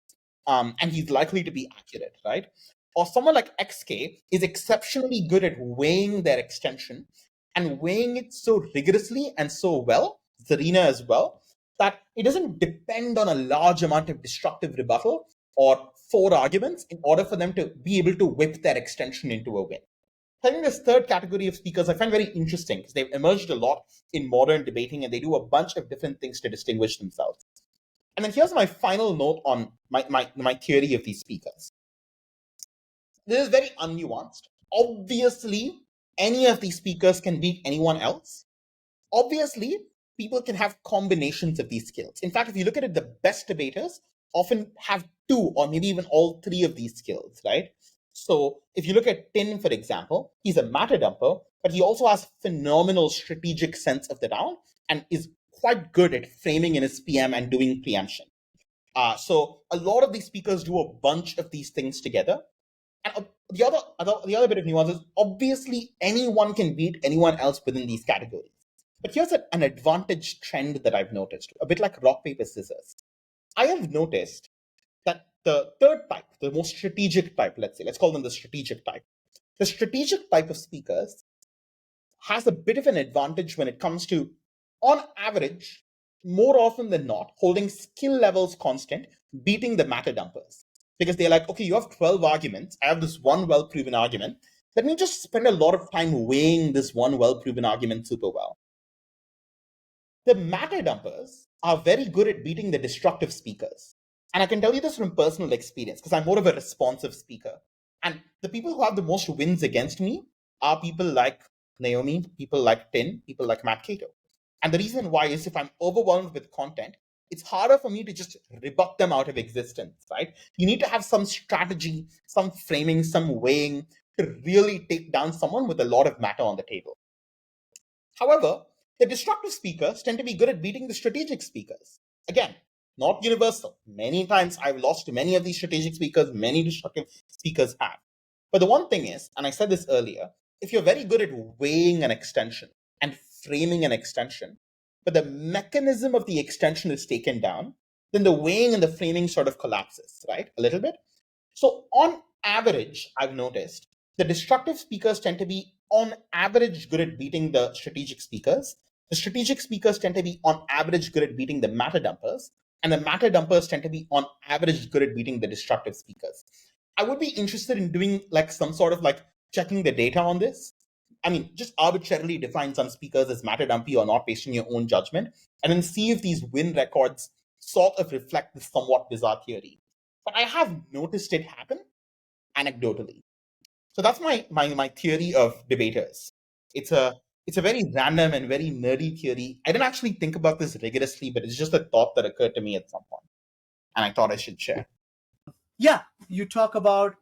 and he's likely to be accurate, right? Or someone like XK is exceptionally good at weighing their extension and weighing it so rigorously and so well, Zarina as well, that it doesn't depend on a large amount of destructive rebuttal or four arguments in order for them to be able to whip their extension into a win. I think this third category of speakers I find very interesting because they've emerged a lot in modern debating and they do a bunch of different things to distinguish themselves. And then here's my final note on my theory of these speakers. This is very unnuanced. Obviously, any of these speakers can beat anyone else. Obviously, people can have combinations of these skills. In fact, if you look at it, the best debaters often have two or maybe even all three of these skills, right? So if you look at Tin, for example, he's a matter dumper, but he also has phenomenal strategic sense of the round and is quite good at framing in his PM and doing preemption. So a lot of these speakers do a bunch of these things together. And the other bit of nuance is obviously anyone can beat anyone else within these categories. But here's an advantage trend that I've noticed, a bit like rock, paper, scissors. I have noticed that the third type, the most strategic type, let's call them the strategic type of speakers has a bit of an advantage when it comes to, on average, more often than not, holding skill levels constant, beating the matter dumpers. Because they're like, okay, you have 12 arguments. I have this one well proven argument. Let me just spend a lot of time weighing this one well proven argument super well. The matter dumpers are very good at beating the destructive speakers. And I can tell you this from personal experience because I'm more of a responsive speaker. And the people who have the most wins against me are people like Naomi, people like Tin, people like Matt Cato. And the reason why is if I'm overwhelmed with content, it's harder for me to just rebut them out of existence, right? You need to have some strategy, some framing, some weighing to really take down someone with a lot of matter on the table. However, the destructive speakers tend to be good at beating the strategic speakers. Again, not universal. Many times I've lost to many of these strategic speakers, many destructive speakers have. But the one thing is, and I said this earlier, if you're very good at weighing an extension and framing an extension, but the mechanism of the extension is taken down, then the weighing and the framing sort of collapses, right? A little bit. So on average, I've noticed the destructive speakers tend to be on average good at beating the strategic speakers. The strategic speakers tend to be on average good at beating the matter dumpers, and the matter dumpers tend to be on average good at beating the destructive speakers. I would be interested in doing like some sort of like checking the data on this. I mean, just arbitrarily define some speakers as matter dumpy or not based on your own judgment, and then see if these win records sort of reflect this somewhat bizarre theory. But I have noticed it happen anecdotally. So that's my theory of debaters. It's a it's a very random and very nerdy theory. I didn't actually think about this rigorously, but it's just a thought that occurred to me at some point, and I thought I should share. Yeah, you talk about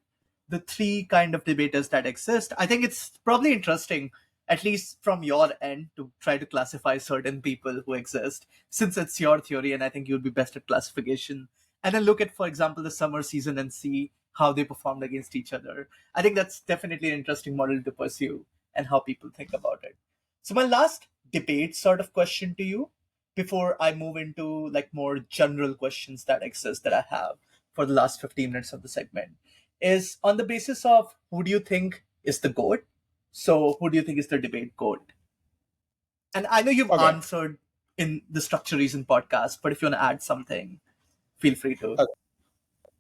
the three kind of debaters that exist. I think it's probably interesting, at least from your end, to try to classify certain people who exist, since it's your theory, and I think you'll be best at classification. And then look at, for example, the summer season and see how they performed against each other. I think that's definitely an interesting model to pursue and how people think about it. So my last debate sort of question to you before I move into like more general questions that exist that I have for the last 15 minutes of the segment is on the basis of who do you think is the GOAT? So, who do you think is the debate GOAT? And I know you've Okay. answered in the Structure Reason podcast, but if you want to add something, feel free to. Okay.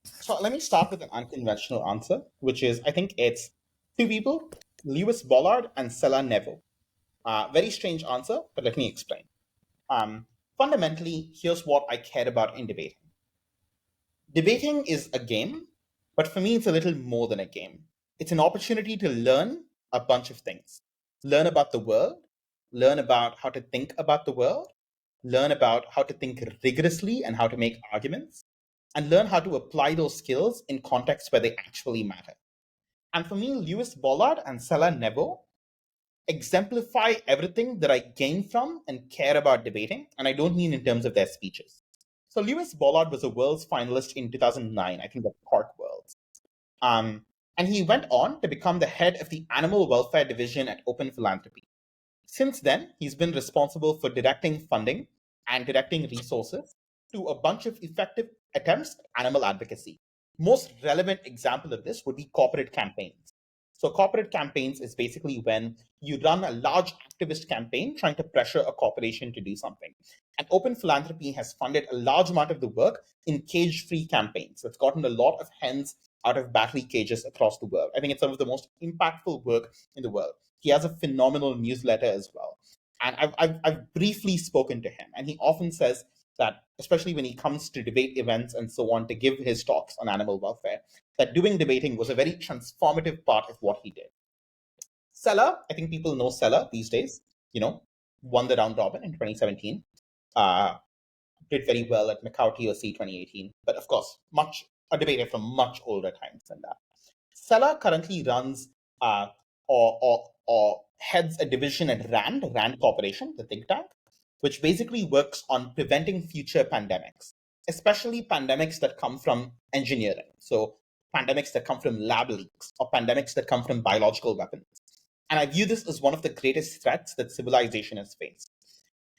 So let me start with an unconventional answer, which is I think it's two people, Lewis Bollard and Sela Neville. Very strange answer, but let me explain. Fundamentally, here's what I care about in debating. Debating is a game, but for me, it's a little more than a game. It's an opportunity to learn a bunch of things. Learn about the world, learn about how to think about the world, learn about how to think rigorously and how to make arguments, and learn how to apply those skills in contexts where they actually matter. And for me, Lewis Bollard and Sela Nebo exemplify everything that I gain from and care about debating, and I don't mean in terms of their speeches. So Lewis Bollard was a Worlds finalist in 2009, I think the Park Worlds. And he went on to become the head of the Animal Welfare Division at Open Philanthropy. Since then, he's been responsible for directing funding and directing resources to a bunch of effective attempts at animal advocacy. Most relevant example of this would be corporate campaigns. So corporate campaigns is basically when you run a large activist campaign trying to pressure a corporation to do something. And Open Philanthropy has funded a large amount of the work in cage-free campaigns. It's gotten a lot of hens out of battery cages across the world. I think it's some of the most impactful work in the world. He has a phenomenal newsletter as well. And I've briefly spoken to him, and he often says that, especially when he comes to debate events and so on to give his talks on animal welfare, that doing debating was a very transformative part of what he did. Sela, I think people know Sela these days, won the round robin in 2017, did very well at Macau TOC 2018, but of course, a debater from much older times than that. Sela currently runs or heads a division at RAND Corporation, the think tank, which basically works on preventing future pandemics, especially pandemics that come from engineering. So pandemics that come from lab leaks or pandemics that come from biological weapons. And I view this as one of the greatest threats that civilization has faced.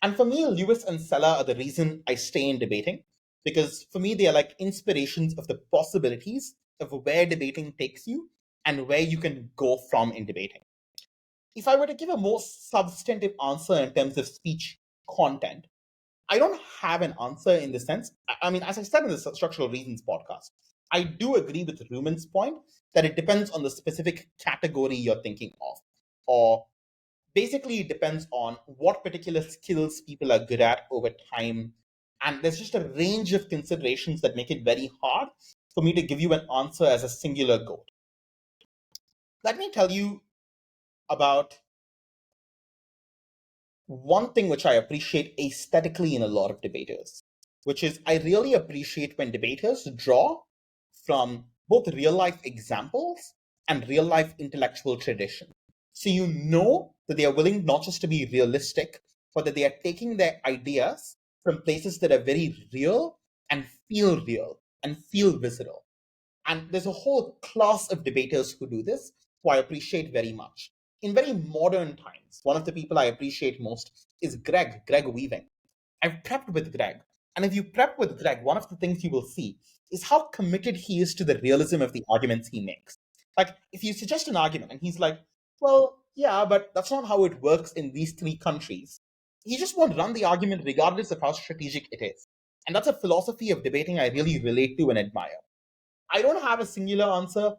And for me, Lewis and Sela are the reason I stay in debating, because for me, they are like inspirations of the possibilities of where debating takes you and where you can go from in debating. If I were to give a more substantive answer in terms of speech content, I don't have an answer in the sense. I mean, as I said in the Structural Reasons podcast, I do agree with Ruman's point that it depends on the specific category you're thinking of, or basically it depends on what particular skills people are good at over time. And there's just a range of considerations that make it very hard for me to give you an answer as a singular goal. Let me tell you about one thing which I appreciate aesthetically in a lot of debaters, which is I really appreciate when debaters draw from both real life examples and real life intellectual tradition. So you know that they are willing not just to be realistic, but that they are taking their ideas from places that are very real and feel visceral. And there's a whole class of debaters who do this, who I appreciate very much. In very modern times, one of the people I appreciate most is Greg Weaving. I've prepped with Greg. And if you prep with Greg, one of the things you will see is how committed he is to the realism of the arguments he makes. Like, if you suggest an argument and he's like, well, yeah, but that's not how it works in these three countries, he just won't run the argument regardless of how strategic it is. And that's a philosophy of debating I really relate to and admire. I don't have a singular answer.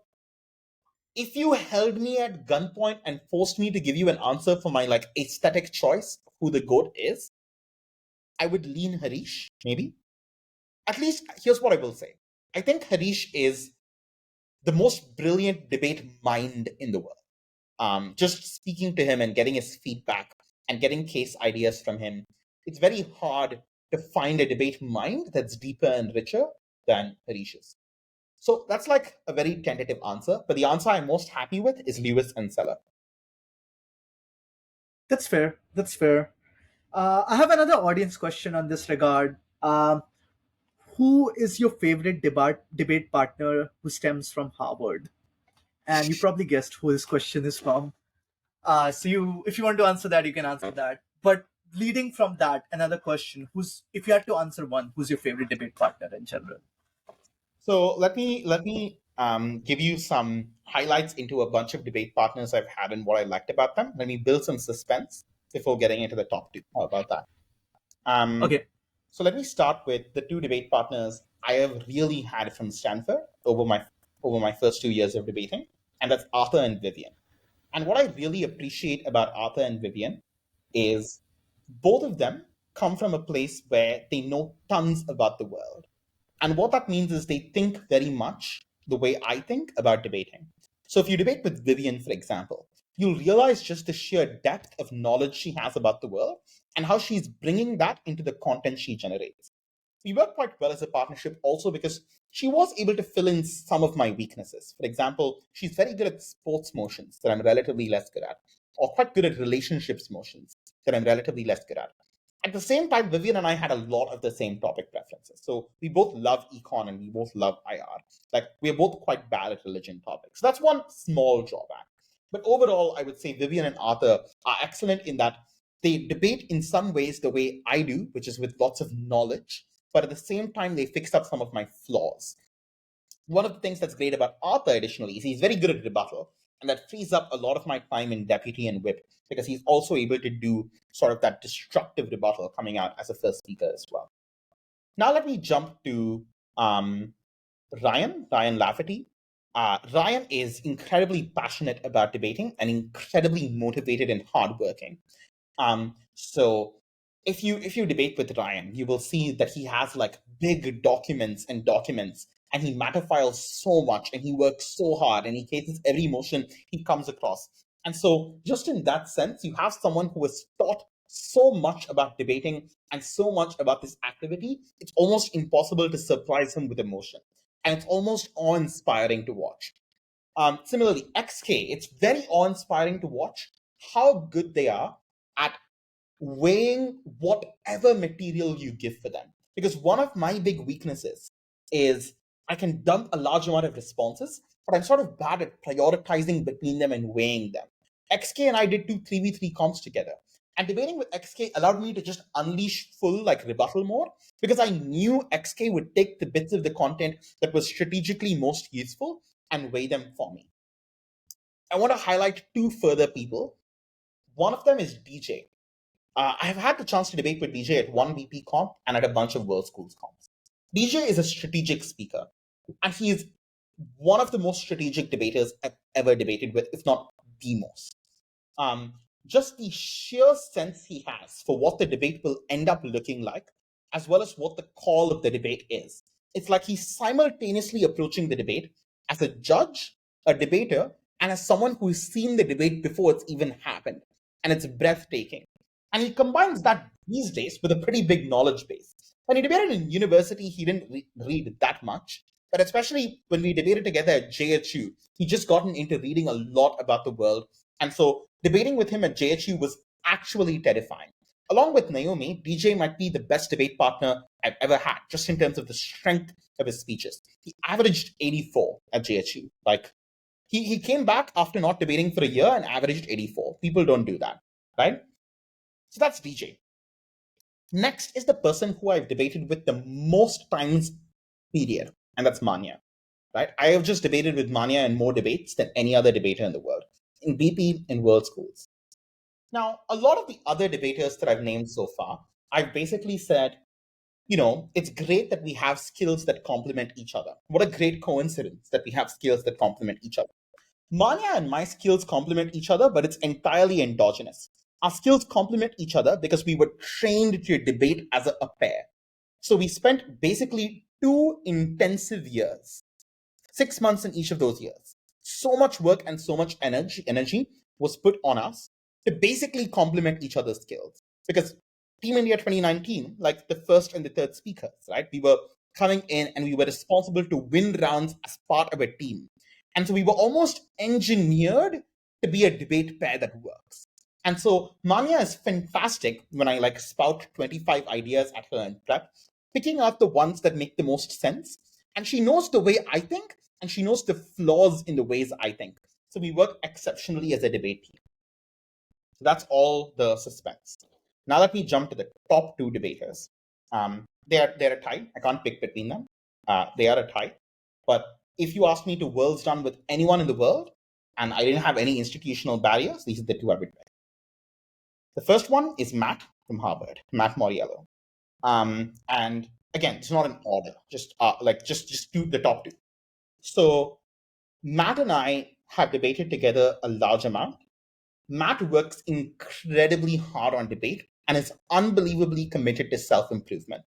If you held me at gunpoint and forced me to give you an answer for my like aesthetic choice of who the GOAT is, I would lean Harish, maybe. At least, here's what I will say. I think Harish is the most brilliant debate mind in the world. Just speaking to him and getting his feedback and getting case ideas from him, it's very hard to find a debate mind that's deeper and richer than Harish's. So that's like a very tentative answer, but the answer I'm most happy with is Lewis and Sela. That's fair. That's fair. I have another audience question on this regard. Who is your favorite debate partner who stems from Harvard? And you probably guessed who this question is from. If you want to answer that, you can answer that. But leading from that, another question: if you had to answer one, who's your favorite debate partner in general? So let me give you some highlights into a bunch of debate partners I've had and what I liked about them. Let me build some suspense before getting into the top two. How about that? Um, Okay. so let me start with the two debate partners I have really had from Stanford over my first 2 years of debating, and that's Arthur and Vivian. And what I really appreciate about Arthur and Vivian is both of them come from a place where they know tons about the world. And what that means is they think very much the way I think about debating. So if you debate with Vivian, for example, you'll realize just the sheer depth of knowledge she has about the world and how she's bringing that into the content she generates. We work quite well as a partnership also because she was able to fill in some of my weaknesses. For example, she's very good at sports motions that I'm relatively less good at, or quite good at relationships motions that I'm relatively less good at. At the same time, Vivian and I had a lot of the same topic preferences. So we both love econ and we both love IR. Like, we're both quite bad at religion topics. So that's one small drawback. But overall, I would say Vivian and Arthur are excellent in that they debate in some ways the way I do, which is with lots of knowledge, but at the same time, they fixed up some of my flaws. One of the things that's great about Arthur, additionally, is he's very good at rebuttal, and that frees up a lot of my time in deputy and whip because he's also able to do sort of that destructive rebuttal coming out as a first speaker as well. Now let me jump to Ryan Lafferty. Ryan is incredibly passionate about debating and incredibly motivated and hardworking. So if you debate with Ryan, you will see that he has like big documents, and he matter files so much, and he works so hard, and he cases every motion he comes across. And so, just in that sense, you have someone who has taught so much about debating and so much about this activity, it's almost impossible to surprise him with emotion. And it's almost awe inspiring to watch. Similarly, XK, it's very awe inspiring to watch how good they are at weighing whatever material you give for them. Because one of my big weaknesses is I can dump a large amount of responses, but I'm sort of bad at prioritizing between them and weighing them. XK and I did two 3v3 comps together. And debating with XK allowed me to just unleash full like rebuttal mode because I knew XK would take the bits of the content that was strategically most useful and weigh them for me. I want to highlight two further people. One of them is DJ. I've had the chance to debate with DJ at one VP comp and at a bunch of World Schools comps. DJ is a strategic speaker, and he is one of the most strategic debaters I've ever debated with, if not the most. Just the sheer sense he has for what the debate will end up looking like, as well as what the call of the debate is. It's like he's simultaneously approaching the debate as a judge, a debater, and as someone who's seen the debate before it's even happened. And it's breathtaking. And he combines that these days with a pretty big knowledge base. When he debated in university, he didn't read that much. But especially when we debated together at JHU, he just gotten into reading a lot about the world. And so debating with him at JHU was actually terrifying. Along with Naomi, DJ might be the best debate partner I've ever had, just in terms of the strength of his speeches. He averaged 84 at JHU. Like, he came back after not debating for a year and averaged 84. People don't do that, right? So that's DJ. Next is the person who I've debated with the most times, period, and that's Manya. Right? I have just debated with Manya in more debates than any other debater in the world, in BP, in World Schools. Now, a lot of the other debaters that I've named so far, I've basically said, it's great that we have skills that complement each other. What a great coincidence that we have skills that complement each other. Manya and my skills complement each other, but it's entirely endogenous. Our skills complement each other because we were trained to debate as a pair. So we spent basically 2 intensive years, 6 months in each of those years. So much work and so much energy was put on us to basically complement each other's skills. Because Team India 2019, like the first and the third speakers, right? We were coming in and we were responsible to win rounds as part of a team. And so we were almost engineered to be a debate pair that works. And so Manya is fantastic when I like spout 25 ideas at her in prep, picking out the ones that make the most sense. And she knows the way I think, and she knows the flaws in the ways I think. So we work exceptionally as a debate team. So that's all the suspense. Now let me jump to the top 2 debaters. They're a tie. I can't pick between them. They are a tie. But if you ask me to worlds done with anyone in the world, and I didn't have any institutional barriers, these are the 2 I would pick. The first one is Matt from Harvard, Matt Moriello. And again, it's not an order, just do the top 2. So Matt and I have debated together a large amount. Matt works incredibly hard on debate and is unbelievably committed to self-improvement.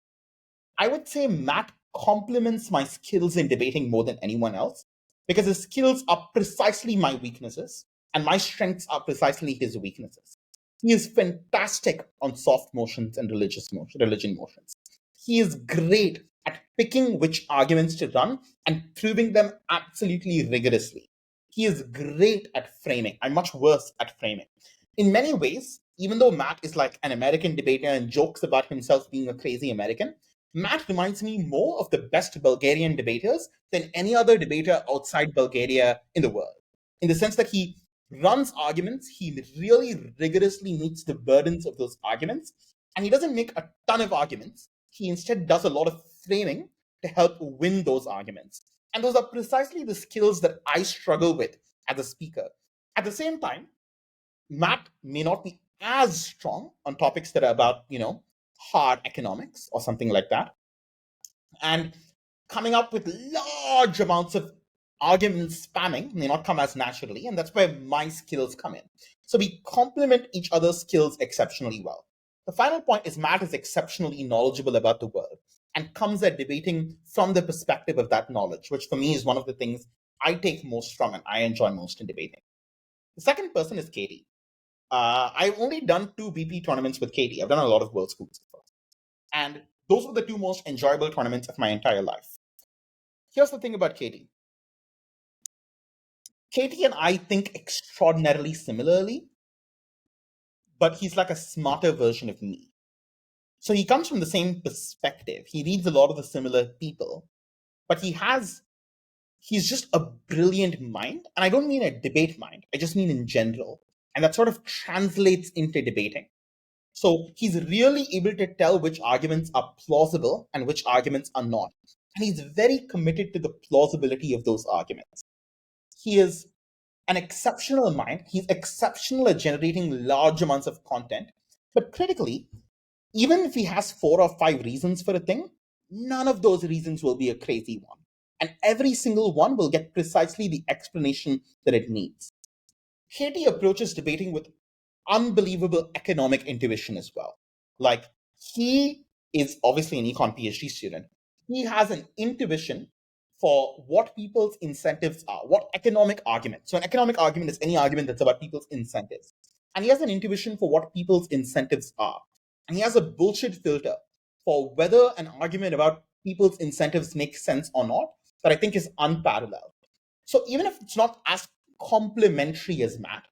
I would say Matt complements my skills in debating more than anyone else because his skills are precisely my weaknesses and my strengths are precisely his weaknesses. He is fantastic on soft motions and religion motions. He is great at picking which arguments to run and proving them absolutely rigorously. He is great at framing. I'm much worse at framing. In many ways, even though Matt is like an American debater and jokes about himself being a crazy American, Matt reminds me more of the best Bulgarian debaters than any other debater outside Bulgaria in the world. In the sense that he runs arguments, he really rigorously meets the burdens of those arguments, and he doesn't make a ton of arguments. He instead does a lot of framing to help win those arguments. And those are precisely the skills that I struggle with as a speaker. At the same time, Matt may not be as strong on topics that are about, hard economics or something like that. And coming up with large amounts of argument spamming may not come as naturally, and that's where my skills come in. So we complement each other's skills exceptionally well. The final point is Matt is exceptionally knowledgeable about the world and comes at debating from the perspective of that knowledge, which for me is one of the things I take most from and I enjoy most in debating. The second person is Katie. I've only done 2 BP tournaments with Katie. I've done a lot of world schools before. And those were the 2 most enjoyable tournaments of my entire life. Here's the thing about Katie. Katie and I think extraordinarily similarly, but he's like a smarter version of me. So he comes from the same perspective. He reads a lot of the similar people, but he's just a brilliant mind. And I don't mean a debate mind, I just mean in general. And that sort of translates into debating. So he's really able to tell which arguments are plausible and which arguments are not. And he's very committed to the plausibility of those arguments. He is an exceptional mind. He's exceptional at generating large amounts of content. But critically, even if he has 4 or 5 reasons for a thing, none of those reasons will be a crazy one. And every single one will get precisely the explanation that it needs. Katie approaches debating with unbelievable economic intuition as well. Like, he is obviously an econ PhD student. He has an intuition for what people's incentives are, what economic argument. So, an economic argument is any argument that's about people's incentives. And he has an intuition for what people's incentives are. And he has a bullshit filter for whether an argument about people's incentives makes sense or not, that I think is unparalleled. So, even if it's not as complementary as Matt,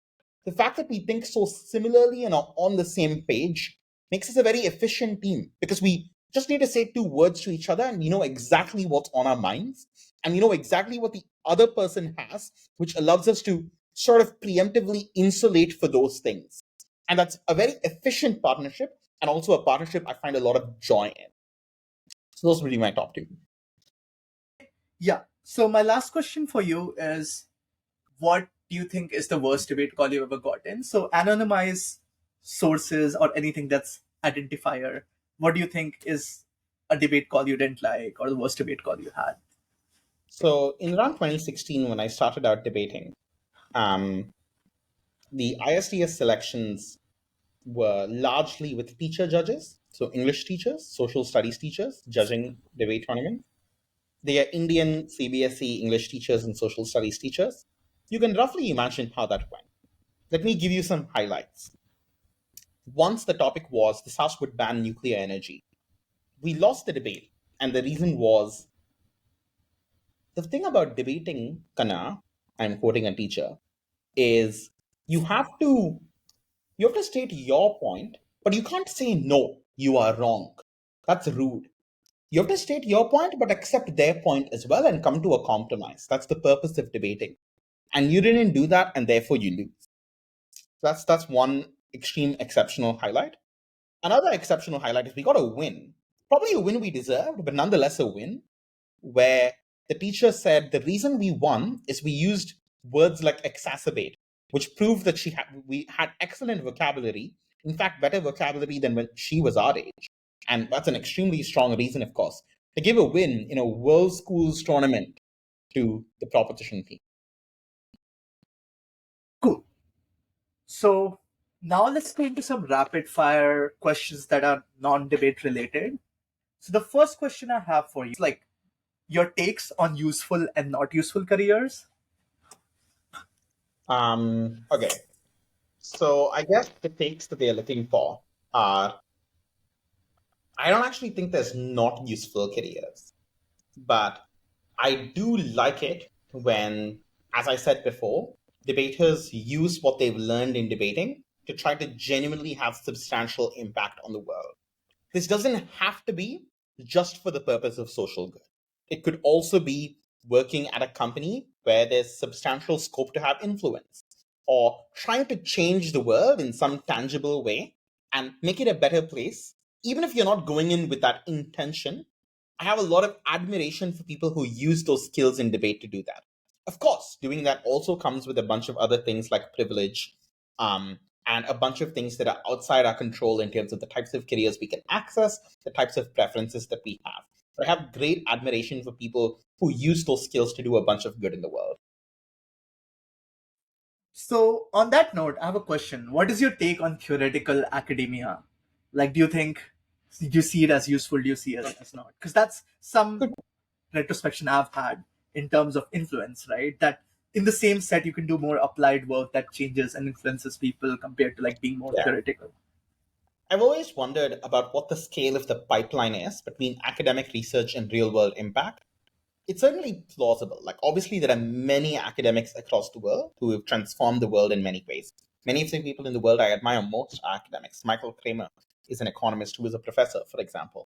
the fact that we think so similarly and are on the same page makes us a very efficient team, because we just need to say 2 words to each other and we know exactly what's on our minds and we know exactly what the other person has, which allows us to sort of preemptively insulate for those things. And that's a very efficient partnership, and also a partnership I find a lot of joy in. So those would be my top 2. Yeah. So my last question for you is, what do you think is the worst debate call you've ever gotten? So anonymize sources or anything that's identifier. What do you think is a debate call you didn't like or the worst debate call you had? So in around 2016, when I started out debating, the ISTS selections were largely with teacher judges, so English teachers, social studies teachers, judging debate tournaments. They are Indian CBSE English teachers and social studies teachers. You can roughly imagine how that went. Let me give you some highlights. Once the topic was this House would ban nuclear energy, we lost the debate, and the reason was the thing about debating, Kana, I'm quoting a teacher, is you have to you have to state your point, but you can't say no, you are wrong. That's rude. You have to state your point, but accept their point as well and come to a compromise. That's the purpose of debating. And you didn't do that, and therefore you lose. That's one extreme exceptional highlight. Another exceptional highlight is we got a win. Probably a win we deserved, but nonetheless a win, where the teacher said the reason we won is we used words like exacerbate, which proved that we had excellent vocabulary, in fact, better vocabulary than when she was our age. And that's an extremely strong reason, of course, to give a win in a World Schools tournament to the proposition team. Cool. So now let's go into some rapid fire questions that are non-debate related. So the first question I have for you is like your takes on useful and not useful careers. Okay. So I guess the takes that they're looking for are I don't actually think there's not useful careers, but I do like it when, as I said before, debaters use what they've learned in debating to try to genuinely have substantial impact on the world. This doesn't have to be just for the purpose of social good. It could also be working at a company where there's substantial scope to have influence, or trying to change the world in some tangible way and make it a better place. Even if you're not going in with that intention, I have a lot of admiration for people who use those skills in debate to do that. Of course, doing that also comes with a bunch of other things like privilege, and a bunch of things that are outside our control in terms of the types of careers we can access, the types of preferences that we have. But I have great admiration for people who use those skills to do a bunch of good in the world. So, on that note, I have a question. What is your take on theoretical academia? Like, do you see it as useful? Do you see it as not? Because that's some Good. retrospection I've had in terms of influence, right? That in the same set, you can do more applied work that changes and influences people compared to like being more Yeah. theoretical. I've always wondered about what the scale of the pipeline is between academic research and real world impact. It's certainly plausible. Like, obviously, there are many academics across the world who have transformed the world in many ways. Many of the people in the world I admire most are academics. Michael Kramer is an economist who is a professor, for example.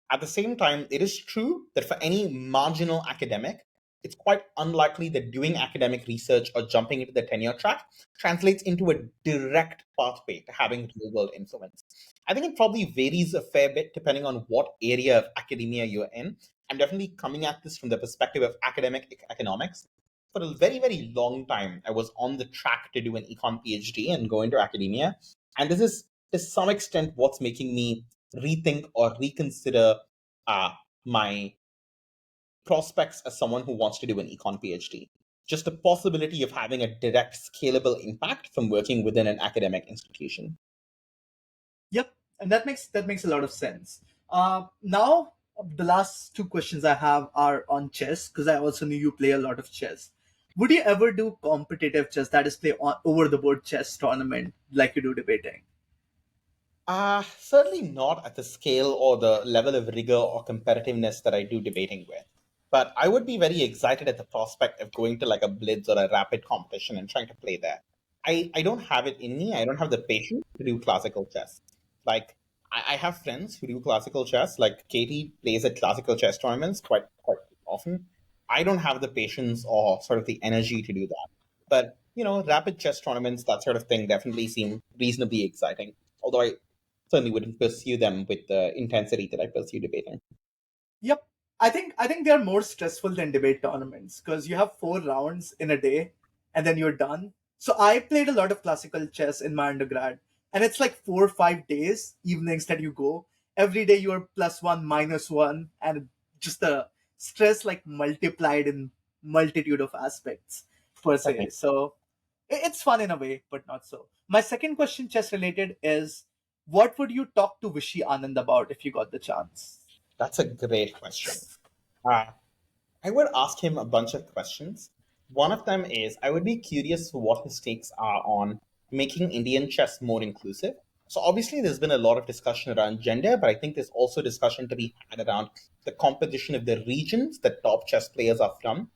At the same time, it is true that for any marginal academic, it's quite unlikely that doing academic research or jumping into the tenure track translates into a direct pathway to having real world influence. I think it probably varies a fair bit depending on what area of academia you're in. I'm definitely coming at this from the perspective of academic economics. For a very, very long time, I was on the track to do an econ PhD and go into academia. And this is to some extent what's making me rethink or reconsider uh, my prospects as someone who wants to do an econ PhD. Just the possibility of having a direct, scalable impact from working within an academic institution. Yep, and that makes a lot of sense. Now the last two questions I have are on chess because I also knew you play a lot of chess. Would you ever do competitive chess, that is, play on over the board chess tournament like you do debating? Certainly not at the scale or the level of rigor or competitiveness that I do debating with. But I would be very excited at the prospect of going to like a blitz or a rapid competition and trying to play there. I don't have it in me. I don't have the patience to do classical chess. Like, I have friends who do classical chess. Like Katie plays at classical chess tournaments quite often. I don't have the patience or sort of the energy to do that. But rapid chess tournaments, that sort of thing, definitely seem reasonably exciting. Although I certainly wouldn't pursue them with the intensity that I pursue debating. Yep. I think they're more stressful than debate tournaments because you have 4 rounds in a day and then you're done. So I played a lot of classical chess in my undergrad, and it's like 4 or 5 days, evenings that you go. Every day you're +1, -1, and just the stress like multiplied in multitude of aspects per Okay. se. So it's fun in a way, but not so. My second question, chess related, is what would you talk to Vishy Anand about if you got the chance? That's a great question. Uh, I would ask him a bunch of questions. One of them is I would be curious what his takes are on making Indian chess more inclusive. So, obviously, there's been a lot of discussion around gender, but I think there's also discussion to be had around the composition of the regions that top chess players are from,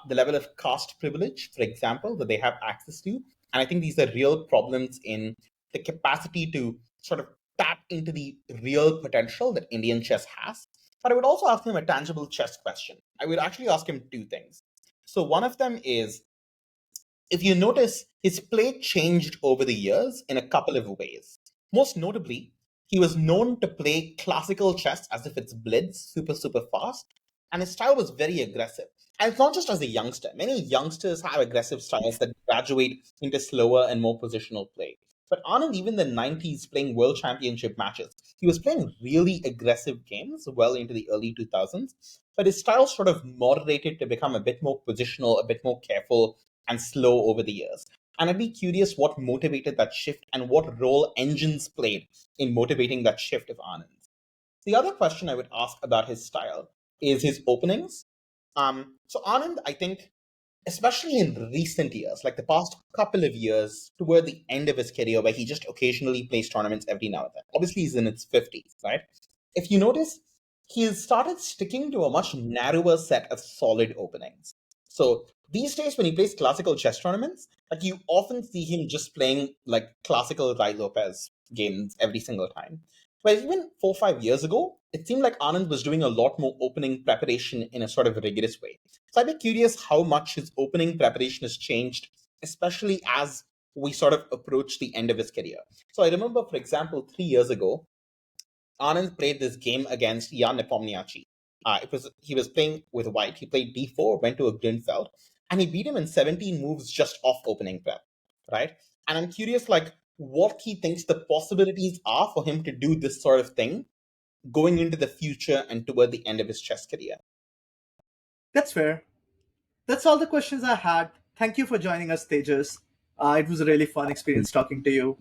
the level of caste privilege, for example, that they have access to. And I think these are real problems in the capacity to sort of tap into the real potential that Indian chess has. But I would also ask him a tangible chess question. I would actually ask him two things. So one of them is, if you notice, his play changed over the years in a couple of ways. Most notably, he was known to play classical chess as if it's blitz, super, super fast, and his style was very aggressive. And it's not just as a youngster. Many youngsters have aggressive styles that graduate into slower and more positional play. But Anand, even in the 90s, playing world championship matches, he was playing really aggressive games well into the early 2000s. But his style sort of moderated to become a bit more positional, a bit more careful, and slow over the years. And I'd be curious what motivated that shift and what role engines played in motivating that shift of Anand's. The other question I would ask about his style is his openings. So Anand, I think, especially in recent years, like the past couple of years, toward the end of his career, where he just occasionally plays tournaments every now and then. Obviously, he's in his 50s, right? if you notice, he has started sticking to a much narrower set of solid openings. So these days, when he plays classical chess tournaments, like you often see him just playing like classical Rai Lopez games every single time. Whereas even 4 or 5 years ago, it seemed like Anand was doing a lot more opening preparation in a sort of rigorous way. So I'd be curious how much his opening preparation has changed, especially as we sort of approach the end of his career. So I remember, for example, 3 years ago, Anand played this game against Jan Nepomniachtchi. He was playing with white. He played d4, went to a Grinfeld, and he beat him in 17 moves just off opening prep, right? And I'm curious, like, what he thinks the possibilities are for him to do this sort of thing going into the future and toward the end of his chess career. That's fair. That's all the questions I had. Thank you for joining us, Tejas. It was a really fun experience talking to you.